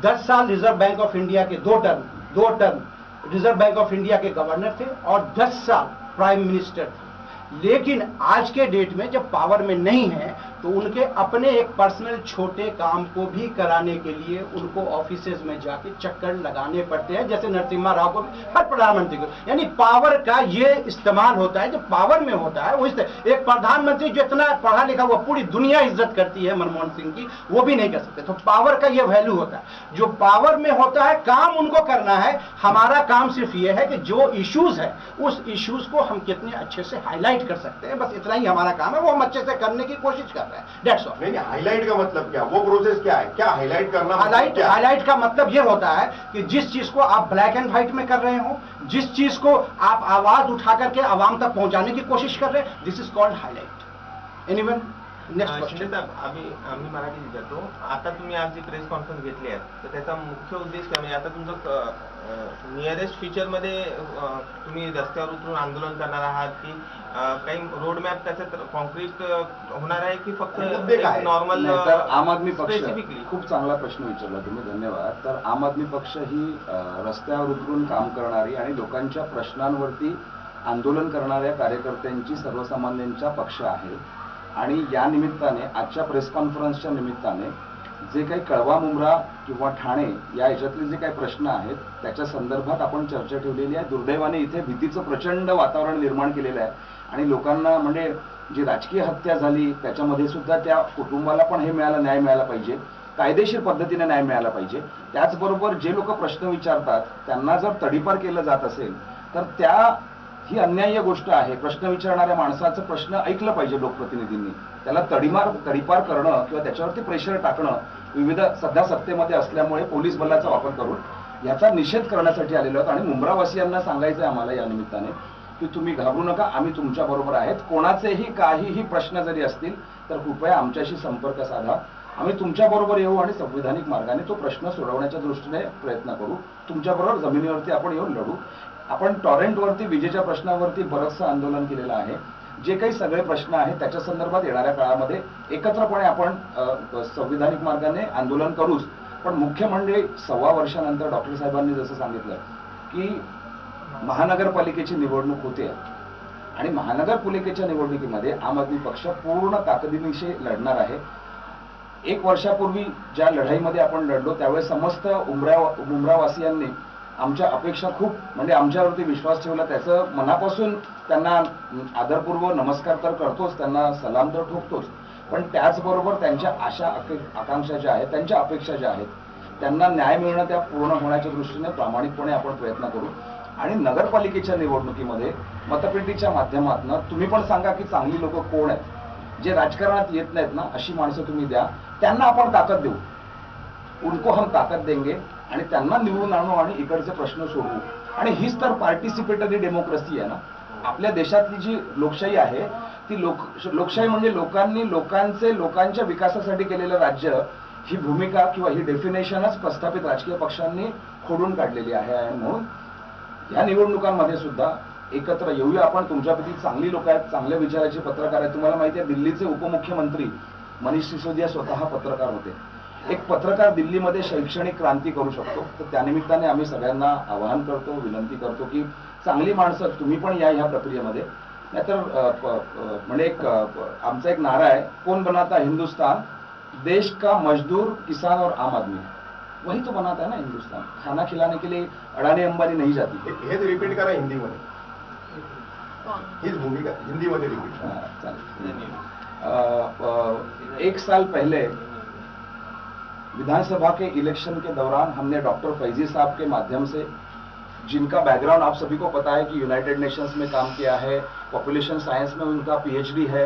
10 साल रिजर्व बैंक ऑफ इंडिया के 2 term reserve bank of India के गवर्नर थे और 10 साल प्राइम मिनिस्टर थे। लेकिन आज के डेट में जब पावर में नहीं है तो उनके अपने एक पर्सनल छोटे काम को भी कराने के लिए उनको ऑफिसेज में जाके चक्कर लगाने पड़ते हैं, जैसे नरसिम्हा राव को, हर प्रधानमंत्री को। यानी पावर का ये इस्तेमाल होता है, जब पावर में होता है वो एक प्रधानमंत्री जो इतना पढ़ा लिखा हुआ पूरी दुनिया इज्जत करती है मनमोहन सिंह की, वो भी नहीं कर सकते। तो पावर का ये वैल्यू होता है। जो पावर में होता है काम उनको करना है, हमारा काम सिर्फ ये है कि जो इश्यूज है उस इश्यूज को हम कितने अच्छे से हाईलाइट कर सकते हैं, बस इतना ही हमारा काम है, वो हम अच्छे से करने की कोशिश कर रहे हैं। That's all. नहीं, हाईलाइट का मतलब क्या, वो प्रोसेस क्या है, क्या हाईलाइट करना? हाईलाइट का मतलब ये होता है कि जिस चीज को आप ब्लैक एंड व्हाइट में कर रहे हो, जिस चीज को आप आवाज उठा करके आवाम तक पहुंचाने की कोशिश कर रहे हैं, this is called highlight. Anyone next question. आम्ही मराठी विचारतो, आता तुम्ही आज जी प्रेस कॉन्फरन्स घेतली आहे तर त्याचा मुख्य उद्देश काय, म्हणजे आता तुमचं नियरेस्ट फ्युचर मध्ये तुम्ही रस्त्यावर उतरून आंदोलन करणार आहात की काही रोड मॅप त्याच्यात कॉन्क्रीट होणार आहे की फक्त नॉर्मल? तर आम आदमी पक्ष, स्पेसिफिकली खूप चांगला प्रश्न विचारला तुम्ही, धन्यवाद। तर आम आदमी पक्ष ही रस्त्यावर उतरून काम करणारी आणि लोकांच्या प्रश्नांवरती आंदोलन करणाऱ्या कार्यकर्त्यांची, सर्वसामान्यांचा पक्ष आहे। आणि या निमित्ताने आजच्या प्रेस कॉन्फरन्सच्या निमित्ताने जे काही कळवा मुंब्रा किंवा ठाणे या याच्यातले जे काही प्रश्न आहेत त्याच्या संदर्भात आपण चर्चा ठेवलेली आहे। दुर्दैवाने इथे भीतीचं प्रचंड वातावरण निर्माण केलेलं आहे आणि लोकांना, म्हणजे जी राजकीय हत्या झाली त्याच्यामध्ये सुद्धा त्या कुटुंबाला पण हे मिळालं, न्याय मिळाला पाहिजे, कायदेशीर पद्धतीने न्याय मिळाला पाहिजे। त्याचबरोबर जे लोक प्रश्न विचारतात त्यांना जर तडीपार केलं जात असेल तर ही अन्याय्य गोष्ट आहे। प्रश्न विचारणाऱ्या माणसाचं प्रश्न ऐकलं पाहिजे लोकप्रतिनिधींनी, त्याला तडीपार करणं किंवा त्याच्यावरती प्रेशर टाकणं, विविध सध्या सत्तेमध्ये असल्यामुळे पोलीस बलाचा वापर करून याचा निषेध करण्यासाठी आलेलो आहोत। आणि मुंब्रावासियांना सांगायचं आहे आम्हाला या निमित्ताने की तुम्ही घाबरू नका, आम्ही तुमच्या बरोबर आहेत। कोणाचेही काहीही प्रश्न जरी असतील तर कृपया आमच्याशी संपर्क साधा, आम्ही तुमच्या बरोबर येऊ आणि संविधानिक मार्गाने तो प्रश्न सोडवण्याच्या दृष्टीने प्रयत्न करू। तुमच्या बरोबर जमिनीवरती आपण येऊन लढू। आपण टॉरेंटवरती, विजेच्या प्रश्नावरती बरंचसं आंदोलन केलेलं आहे। जे काही सगळे प्रश्न आहेत त्याच्या संदर्भात येणाऱ्या काळामध्ये एकत्रपणे आपण संविधानिक मार्गाने आंदोलन करूच। पण मुख्य म्हणजे 1.25 वर्षानंतर डॉक्टर साहेबांनी जसं सांगितलं की महानगरपालिकेची निवडणूक होते आणि महानगरपालिकेच्या निवडणुकीमध्ये आम आदमी पक्ष पूर्ण ताकदीनिशी लढणार आहे। 1 वर्षापूर्वी ज्या लढाईमध्ये आपण लढलो त्यावेळेस समस्त मुंब्रावासियांनी आमच्या अपेक्षा खूप, म्हणजे आमच्यावरती विश्वास ठेवला, त्याचं मनापासून त्यांना आदरपूर्वक नमस्कार तर करतोच, त्यांना सलाम तर ठोकतोच, पण त्याचबरोबर त्यांच्या आशा आकांक्षा ज्या आहेत, त्यांच्या अपेक्षा ज्या आहेत, त्यांना न्याय मिळणं त्या पूर्ण होण्याच्या दृष्टीने प्रामाणिकपणे आपण प्रयत्न करू। आणि नगरपालिकेच्या निवडणुकीमध्ये मतपेटीच्या माध्यमातून तुम्ही पण सांगा की चांगली लोक कोण आहेत, जे राजकारणात येत नाहीत ना, अशी माणसं तुम्ही द्या, त्यांना आपण ताकद देऊ, उनको हम ताकद देंगे आणि त्यांना निवडून आणू आणि इकडचे प्रश्न सोडवू। आणि हीच तर पार्टिसिपेटरी डेमोक्रेसी आहे ना। आपल्या देशातली जी लोकशाही आहे ती लोकशाही म्हणजे लोकांच्या विकासासाठी केलेलं राज्य, ही भूमिका किंवा ही डेफिनेशनच प्रस्थापित राजकीय पक्षांनी खोडून काढलेली आहे। आणि म्हणून या निवडणुकांमध्ये सुद्धा एकत्र येऊया आपण। तुमच्यापैकी चांगली लोक आहेत, चांगल्या विचाराचे पत्रकार आहेत। तुम्हाला माहिती आहे दिल्लीचे उपमुख्यमंत्री मनीष सिसोदिया स्वतः पत्रकार होते। एक पत्रकार दिल्लीमध्ये शैक्षणिक क्रांती करू शकतो। तर त्यानिमित्ताने आम्ही सगळ्यांना आवाहन करतो, विनंती करतो की चांगली माणसं तुम्ही पण या ह्या प्रक्रियेमध्ये। नाहीतर म्हणजे आमचा एक नारा आहे, कौन बनाता हिंदुस्तान, देश का मजदूर, किसान और आम आदमी, वही तो बनाता है ना हिंदुस्तान। खाना खिलाने के लिए अडानी अंबानी नहीं जाती। हेच रिपीट करा हिंदीमध्ये, हीच भूमिका हिंदीमध्ये रिपीट। चालेल। 1 साल पहले विधानसभा के इलेक्शन के दौरान हमने डॉक्टर फैजी साहब के माध्यम से, जिनका बैकग्राउंड आप सभी को पता है कि यूनाइटेड नेशंस में काम किया है, पॉपुलेशन साइंस में उनका PhD है,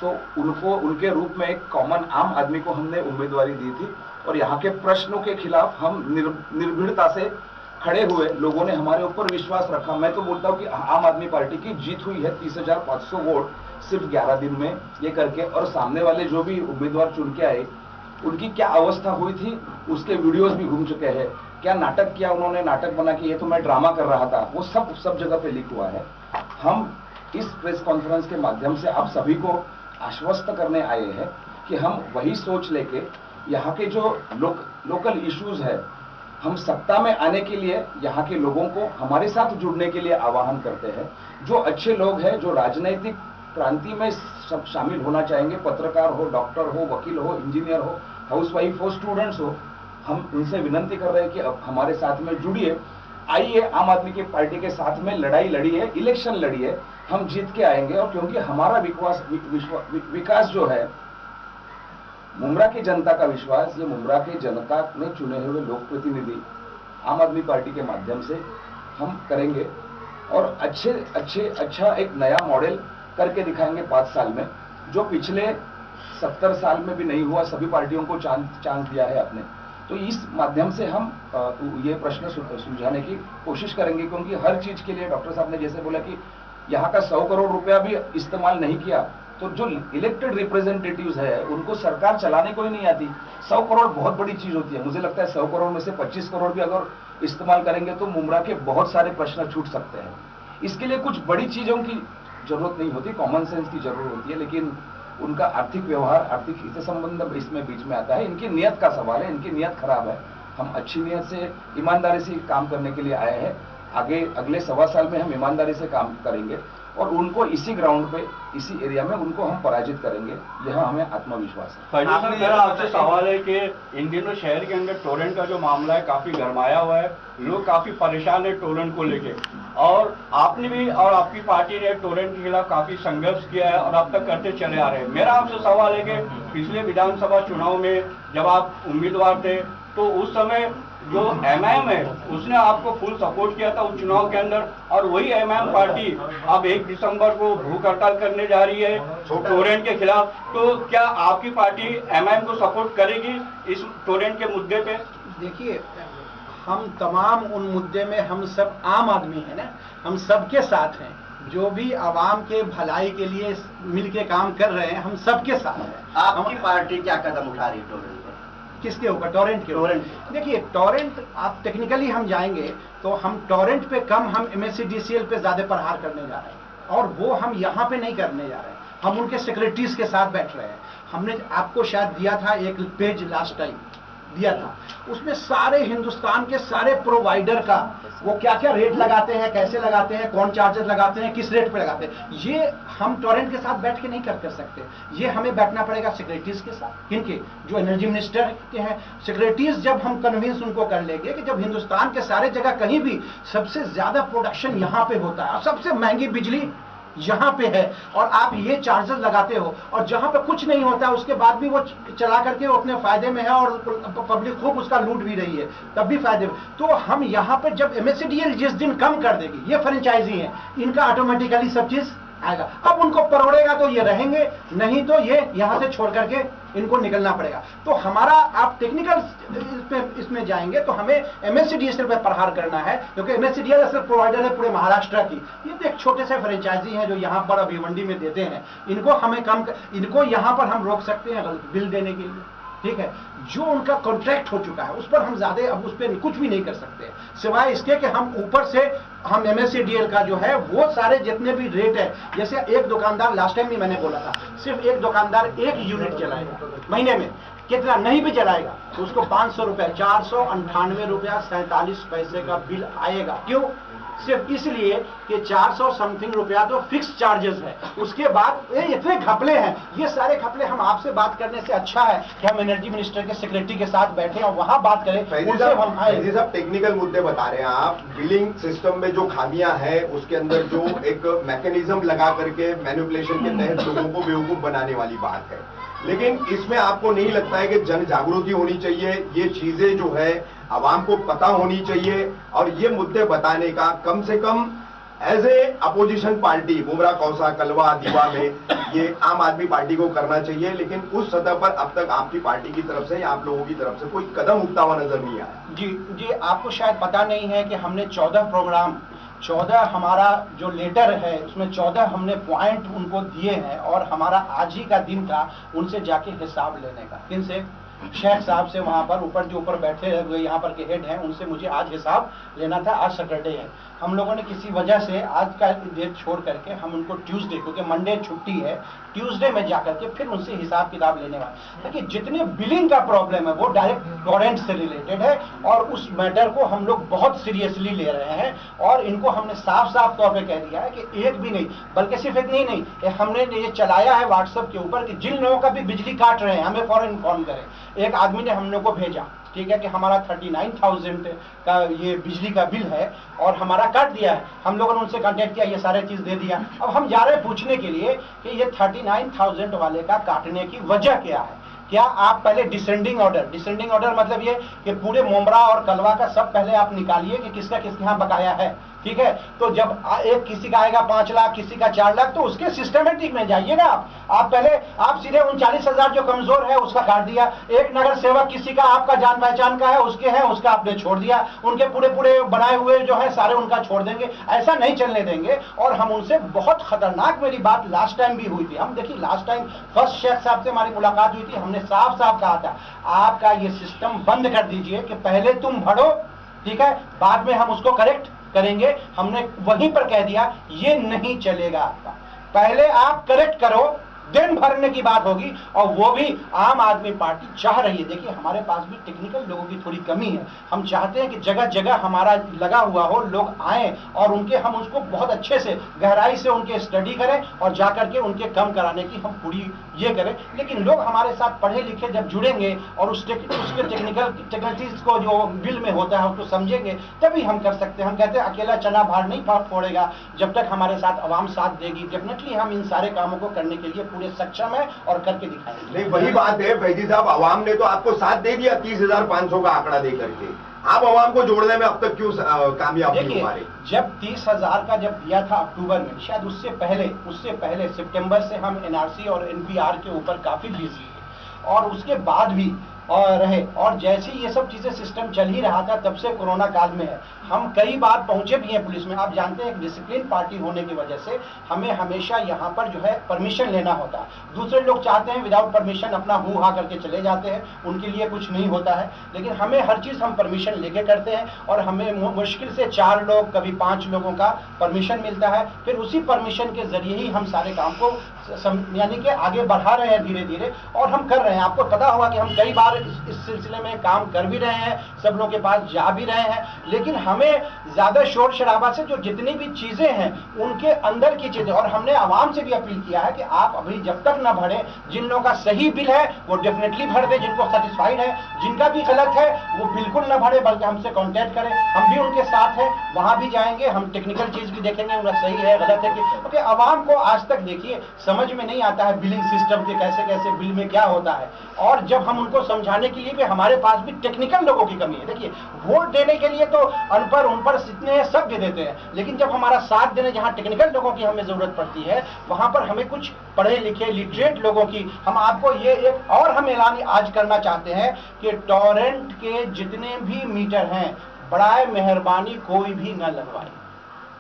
तो उनके रूप में एक कॉमन आम आदमी को हमने उम्मीदवारी दी थी। और यहाँ के प्रश्नों के खिलाफ हम निर्भीड़ता से खड़े हुए, लोगों ने हमारे ऊपर विश्वास रखा। मैं तो बोलता हूँ कि आम आदमी पार्टी की जीत हुई है, 30,500 वोट सिर्फ 11 दिन में ये करके। और सामने वाले जो भी उम्मीदवार चुन के आए उनकी क्या अवस्था हुई थी उसके वीडियोस भी घूम चुके हैं क्या नाटक किया उन्होंने, नाटक बना के ये तो मैं ड्रामा कर रहा था, वो सब जगह पे लीक हुआ है। हम इस प्रेस कॉन्फ्रेंस के माध्यम से आप सभी को आश्वस्त करने आए हैं कि हम वही सोच लेके यहाँ के जो लोकल इश्यूज है, हम सत्ता में आने के लिए यहाँ के लोगों को हमारे साथ जुड़ने के लिए आह्वान करते हैं। जो अच्छे लोग हैं, जो राजनीतिक क्रांति में सब शामिल होना चाहेंगे, पत्रकार हो, डॉक्टर हो, वकील हो, इंजीनियर हो, हाउसवाइफ हो, स्टूडेंट्स हो, हम उनसे विनती कर रहे हैं कि अब हमारे साथ में जुड़िए, आइए आम आदमी की पार्टी के साथ में लड़ाई लड़िए, इलेक्शन लड़िए, हम जीत के आएंगे। और क्योंकि हमारा विकास जो है, मुमरा की जनता का विश्वास, ये मुमरा की जनता में चुने हुए लोक प्रतिनिधि आम आदमी पार्टी के माध्यम से हम करेंगे और अच्छा एक नया मॉडल करके दिखाएंगे 5 साल में, जो पिछले 70 साल में भी नहीं हुआ। सभी पार्टियों को चांस दिया है आपने। तो इस माध्यम से हम ये प्रश्न सुलझाने की कोशिश करेंगे, क्योंकि हर चीज के लिए डॉक्टर साहब ने जैसे बोला कि यहाँ का 100 करोड़ रुपया भी इस्तेमाल नहीं किया, तो जो इलेक्टेड रिप्रेजेंटेटिव्स है उनको सरकार चलाने को ही नहीं आती। 100 करोड़ बहुत बड़ी चीज होती है। मुझे लगता है 100 करोड़ में से 25 करोड़ भी अगर इस्तेमाल करेंगे तो मुमरा के बहुत सारे प्रश्न छूट सकते हैं। इसके लिए कुछ बड़ी चीजों की जरूरत नहीं होती, कॉमन सेंस की जरूरत होती है, लेकिन उनका आर्थिक व्यवहार, आर्थिक हित संबंध इसमें बीच में आता है। इनकी नियत का सवाल है, इनकी नियत खराब है। हम अच्छी नियत से, ईमानदारी से काम करने के लिए आए हैं। आगे अगले 1.25 साल में हम ईमानदारी से काम करेंगे और उनको इसी ग्राउंड पे, इसी एरिया में उनको हम पराजित करेंगे, यह हमें आत्मविश्वास है। फैजल साहब, मेरा आपसे सवाल है कि इन दिनों शहर के अंदर टोरेंट का जो मामला है काफी गरमाया हुआ है, लोग काफी परेशान है टोरेंट को लेके, और आपने भी और आपकी पार्टी ने टोरेंट के खिलाफ काफी संघर्ष किया है और अब तक करते चले आ रहे हैं। मेरा आपसे सवाल है कि पिछले विधानसभा चुनाव में जब आप उम्मीदवार थे तो उस समय जो एमआईएम है उसने आपको फुल सपोर्ट किया था उस चुनाव के अंदर, और वही एमआईएम पार्टी अब 1 दिसंबर को भूख हड़ताल करने जा रही है टोरेंट के खिलाफ। तो क्या आपकी पार्टी एमआईएम को सपोर्ट करेगी इस टोरेंट के मुद्दे पे? देखिए, हम तमाम उन मुद्दे में हम सब आम आदमी है ना, हम सबके साथ हैं। जो भी आवाम के भलाई के लिए मिलके काम कर रहे हैं, हम सबके साथ हैं। आपकी पार्टी क्या कदम उठा रही है टोरेंट पर? किसके ऊपर? टोरेंट के ऊपर। देखिए, टोरेंट, आप टेक्निकली हम जाएंगे तो हम टोरेंट पे कम, हम MSCDCL पे ज्यादा प्रहार करने जा रहे हैं, और वो हम यहाँ पे नहीं करने जा रहे हैं। हम उनके सेक्रेटरीज के साथ बैठ रहे हैं। हमने आपको शायद दिया था एक पेज, लास्ट टाइम दिया था, उसमें सारे हिंदुस्तान के सारे प्रोवाइडर का वो क्या क्या रेट लगाते हैं, कैसे लगाते हैं, कौन चार्जेस लगाते हैं, किस रेट पे लगाते हैं, ये हम टोरेंट के साथ बैठ के नहीं कर सकते। ये हमें बैठना पड़ेगा सेक्रेटरीज के साथ, किनके? जो एनर्जी मिनिस्टर के हैं सेक्रेटरीज। जब हम कन्विंस उनको कर लेंगे कि जब हिंदुस्तान के सारे जगह कहीं भी सबसे ज्यादा प्रोडक्शन यहाँ पे होता है, सबसे महंगी बिजली यहाँ पे है, और आप ये चार्जेस लगाते हो, और जहाँ पे कुछ नहीं होता उसके बाद भी वो चला करके वो अपने फायदे में है और पब्लिक खूब उसका लूट भी रही है, तब भी फायदे में। तो हम यहाँ पे जब MSCDL जिस दिन कम कर देगी, ये फ्रेंचाइजी है, इनका ऑटोमेटिकली सब चीज आएगा। अब उनको परोड़ेगा तो ये रहेंगे, नहीं तो ये यहाँ से छोड़ करके इनको निकलना पड़ेगा। तो हमारा, आप टेक्निकल इसमें जाएंगे तो हमें MSCDCL पे प्रहार करना है, क्योंकि MSCDL असल प्रोवाइडर है पूरे महाराष्ट्र की। ये तो एक छोटे से फ्रेंचाइजी हैं जो यहाँ पर अभी मंडी में देते हैं, इनको हमें इनको यहाँ पर हम रोक सकते हैं बिल देने के लिए, ठीक है। जो उनका कॉन्ट्रैक्ट हो चुका है उस पर हम ज्यादा अब उस पर कुछ भी नहीं कर सकते, सिवाय इसके कि हम ऊपर से हम MSCDL का जो है वो सारे जितने भी रेट है, जैसे एक दुकानदार, लास्ट टाइम भी मैंने बोला था, सिर्फ एक दुकानदार 1 यूनिट जलाएगा महीने में, कितना नहीं भी जलाएगा तो उसको 500 रुपए, 498 रुपया 47 पैसे का बिल आएगा। क्यों? सिर्फ इसलिए कि 400 समथिंग रुपया तो फिक्स चार्जेस है। उसके बाद ये इतने घपले हैं, ये सारे घपले हम आपसे बात करने से अच्छा है कि हम एनर्जी मिनिस्टर के सेक्रेटरी के साथ बैठे और वहां बात करें, उनसे हम आए। सब टेक्निकल मुद्दे बता रहे हैं आप, बिलिंग सिस्टम में जो खामियां हैं उसके अंदर जो एक मैकेनिज्म लगा करके मैनिपुलेशन के तहत लोगों को बेवकूफ बनाने वाली बात है, लेकिन इसमें आपको नहीं लगता है कि जन जागृति होनी चाहिए, ये चीजें जो है आवाम को पता होनी चाहिए, और ये मुद्दे बताने का कम से कम as a opposition party Mumbra, Kausa, Kalwa, Diwa में ये आम आदमी पार्टी को करना चाहिए, लेकिन उस सतह पर अब तक आपकी पार्टी की तरफ से या आप लोगों की तरफ से कोई कदम उठता हुआ नजर नहीं आया। जी, आपको शायद पता नहीं है कि हमने 14 प्रोग्राम, 14 हमारा जो लेटर है उसमें 14 हमने पॉइंट उनको दिए हैं, और हमारा आज ही का दिन था उनसे जाके हिसाब लेने का। किनसे? शेख साहब से, वहाँ पर ऊपर जो ऊपर बैठे हुए यहाँ पर के हेड हैं, उनसे मुझे आज हिसाब लेना था। आज सैटरडे है, हम लोगों ने किसी वजह से आज का डेट छोड़ करके हम उनको ट्यूसडे, क्योंकि मंडे छुट्टी है, ट्यूसडे में जाकर के फिर उनसे हिसाब किताब लेने वाले। देखिए जितने बिलिंग का प्रॉब्लम है वो डायरेक्ट टोरेंट से रिलेटेड है और उस मैटर को हम लोग बहुत सीरियसली ले रहे हैं और इनको हमने साफ साफ तौर पे कह दिया है कि एक भी नहीं, बल्कि सिर्फ एक नहीं, हमने ये चलाया है व्हाट्सएप के ऊपर कि जिन लोगों का भी बिजली काट रहे हैं हमें फौरन इन्फॉर्म करें। एक आदमी ने हम लोग को भेजा, ठीक है, कि हमारा 39,000 का ये बिजली का बिल है और हमारा काट दिया है। हम लोगों ने उनसे कांटेक्ट किया, ये सारे चीज दे दिया। अब हम जा रहे हैं पूछने के लिए कि ये 39,000 वाले का काटने की वजह क्या है। क्या आप पहले डिसेंडिंग ऑर्डर मतलब ये कि पूरे मुमरा और कलवा का सब पहले आप निकालिए कि किसका किसके यहाँ बकाया है, ठीक है। तो जब एक किसी का आएगा 5 लाख, किसी का 4 लाख, तो उसके सिस्टमेटिक में जाइएगा आप पहले आप सीधे 39,000 जो कमजोर है उसका काट दिया। एक नगर सेवक किसी का आपका जान पहचान का है, उसके हैं, उसका आपने छोड़ दिया। उनके पूरे बनाए हुए जो है सारे उनका छोड़ देंगे, ऐसा नहीं चलने देंगे। और हम उनसे बहुत खतरनाक, मेरी बात लास्ट टाइम भी हुई थी, हम देखिए लास्ट टाइम फर्स्ट शेख साहब से हमारी मुलाकात हुई थी, हमने साफ साफ कहा था आपका ये सिस्टम बंद कर दीजिए कि पहले तुम भरो, ठीक है, बाद में हम उसको करेक्ट करेंगे। हमने वहीं पर कह दिया ये नहीं चलेगा आपका, पहले आप करेक्ट करो, दिन भरने की बात होगी। और वो भी आम आदमी पार्टी चाह रही है। देखिए हमारे पास भी टेक्निकल लोगों की थोड़ी कमी है, हम चाहते हैं कि जगह जगह हमारा लगा हुआ हो, लोग आए और उनके हम उसको बहुत अच्छे से गहराई से उनके स्टडी करें और जाकर के उनके कम कराने की हम पूरी ये करें। लेकिन लोग हमारे साथ पढ़े लिखे जब जुड़ेंगे और उसके टेक्निकलिटीज को जो बिल में होता है उसको समझेंगे, तभी हम कर सकते हैं। हम कहते हैं अकेला चना भार नहीं फोड़ेगा, जब तक हमारे साथ आवाम साथ देगी डेफिनेटली हम इन सारे कामों को करने के लिए पूरे सक्षम है और करके दिखाएंगे। नहीं, वही बात है बैदी साहब, आवाम ने तो आपको साथ दे दिया 30,500 का आंकड़ा दे करके, आप आवाम को जोड़ने में अब तक क्यों कामयाब नहीं हो पा रहे? जब 30,000 का जब दिया था अक्टूबर में, शायद उससे पहले सितंबर से हम एनआरसी और एनपीआर के ऊपर काफी बिजी थे और उसके बाद भी रहे। और जैसे ये सब चीजें सिस्टम चल ही रहा था तब से कोरोना काल में है, हम कई बार पहुंचे भी हैं पुलिस में। आप जानते हैं डिसिप्लिन पार्टी होने की वजह से हमें हमेशा यहाँ पर जो है परमिशन लेना होता है। दूसरे लोग चाहते हैं विदाउट परमिशन अपना हू हा करके चले जाते हैं, उनके लिए कुछ नहीं होता है। लेकिन हमें हर चीज हम परमिशन लेके करते हैं और हमें मुश्किल से 4 लोग कभी 5 लोगों का परमिशन मिलता है। फिर उसी परमिशन के जरिए ही हम सारे काम को यानी कि आगे बढ़ा रहे हैं धीरे धीरे, और हम कर रहे हैं। आपको पता होगा कि हम कई बार इस सिलसिले में काम कर भी रहे हैं, सब लोगों के पास जा भी रहे हैं। लेकिन हमें ज्यादा शोर शराबा से जो जितनी भी चीजें हैं उनके अंदर की चीजें, और हमने आवाम से भी अपील किया है कि आप अभी जब तक न भरें, जिन लोगों का सही बिल है वो डेफिनेटली भर दे, जिनको सेटिस्फाइड है, जिनका भी गलत है वो बिल्कुल न भरे बल्कि हमसे कांटेक्ट करें, हम भी उनके साथ हैं, वहां भी जाएंगे, हम टेक्निकल चीज भी देखेंगे उनका सही है गलत है। क्योंकि आवाम को आज तक देखिए समझ में नहीं आता है बिलिंग सिस्टम के कैसे कैसे बिल में क्या होता है, और जब हम उनको समझाने के लिए भी हमारे पास भी टेक्निकल लोगों की कमी है। देखिए वोट देने के लिए तो अनपढ़ उनपढ़ इतने सब दे देते हैं, लेकिन जब हमारा साथ देने जहां टेक्निकल लोगों की हमें जरूरत पड़ती है वहां पर हमें कुछ पढ़े लिखे लिटरेट लोगों की, हम आपको ये एक और हम ऐलान आज करना चाहते हैं कि टोरेंट के जितने भी मीटर हैं बड़ाए मेहरबानी कोई भी न लगवाए।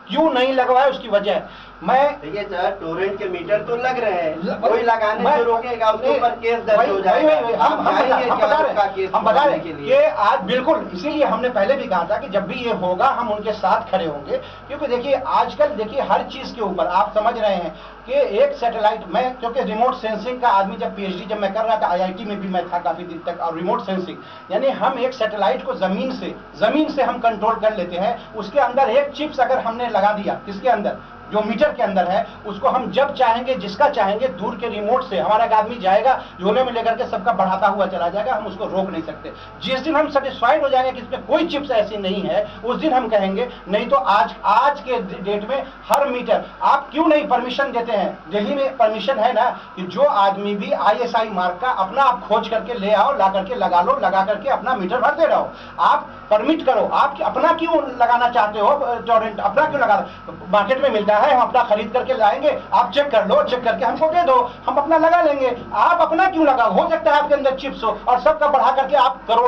क्यों नहीं लगवाए उसकी वजह मैं देखिए सर, टोरेंट के मीटर तो लग रहे हैं, कोई लगाने से रोकेगा उसके ऊपर केस दर्ज हो जाएगा। हम बता रहे कि आज बिल्कुल, इसीलिए हमने पहले भी कहा था कि जब भी ये होगा हम उनके साथ खड़े होंगे। क्योंकि देखिए आजकल देखिए हर चीज के ऊपर आप समझ रहे हैं कि एक सैटेलाइट, मैं क्योंकि रिमोट सेंसिंग का आदमी जब पीएचडी जब मैं कर रहा था आईआईटी में भी मैं था काफी दिन तक, और रिमोट सेंसिंग यानी हम एक सैटेलाइट को जमीन से हम कंट्रोल कर लेते हैं। उसके अंदर एक चिप्स अगर हमने लगा दिया, किसके अंदर, जो मीटर के अंदर है, उसको हम जब चाहेंगे जिसका चाहेंगे दूर के रिमोट से हमारा एक आदमी जाएगा झोले में लेकर के सबका बढ़ाता हुआ चला जाएगा, हम उसको रोक नहीं सकते। जिस दिन हम सेटिस्फाइड हो जाएंगे कि इसमें कोई चिप्स ऐसी नहीं है उस दिन हम कहेंगे। नहीं तो आज के डेट में हर मीटर, आप क्यों नहीं परमिशन देते हैं, दिल्ली में परमिशन है ना कि जो आदमी भी ISI मार्क का अपना आप खोज करके ले आओ, ला करके लगा लो, लगा करके अपना मीटर भरते रहो। आप परमिट करो, आप अपना क्यों लगाना चाहते हो टोरेंट, अपना क्यों लगा, मार्केट में मिलता गया है, हम अपना खरीद करके लाएंगे, आप चेक कर लो, चेक करके हमको दे दो, हम अपना लगा लेंगे। आप अपना क्यों लगा? हो सकता है आपके अंदर चिप्स हो और सबका बढ़ा करके आप करोड़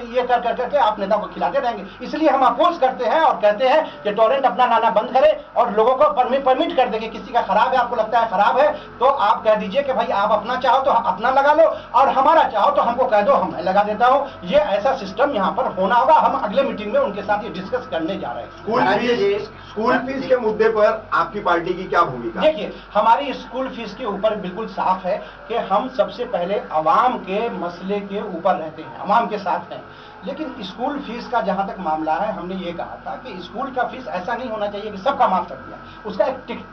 ये कर करके आप नेता को खिलाते रहेंगे। इसलिए हम अपोज करते हैं और कहते हैं कि टोरेंट अपना लाना बंद करे और लोगों को परमिट कर देंगे। किसी का खराब है, आपको लगता है खराब है, तो आप कह दीजिए कि भाई आप अपना चाहो तो अपना लगा लो और हमारा चाहो तो हमको कह दो, हम लगा देता हूं। ये ऐसा सिस्टम यहाँ पर होना होगा। हम अगले मीटिंग में उनके साथ ये डिस्कस करने जा रहे हैं। स्कूल फीस के मुद्दे पर आपकी पार्टी की क्या भूमिका? देखिए, हमारी स्कूल फीस के ऊपर बिल्कुल साफ है कि हम सबसे पहले अवाम के मसले के ऊपर रहते हैं, अवाम के साथ हैं। लेकिन स्कूल फीस का जहां तक मामला है, हमने ये कहा था कि स्कूल का फीस ऐसा नहीं होना चाहिए कि सबका माफ कर दिया। उसका एक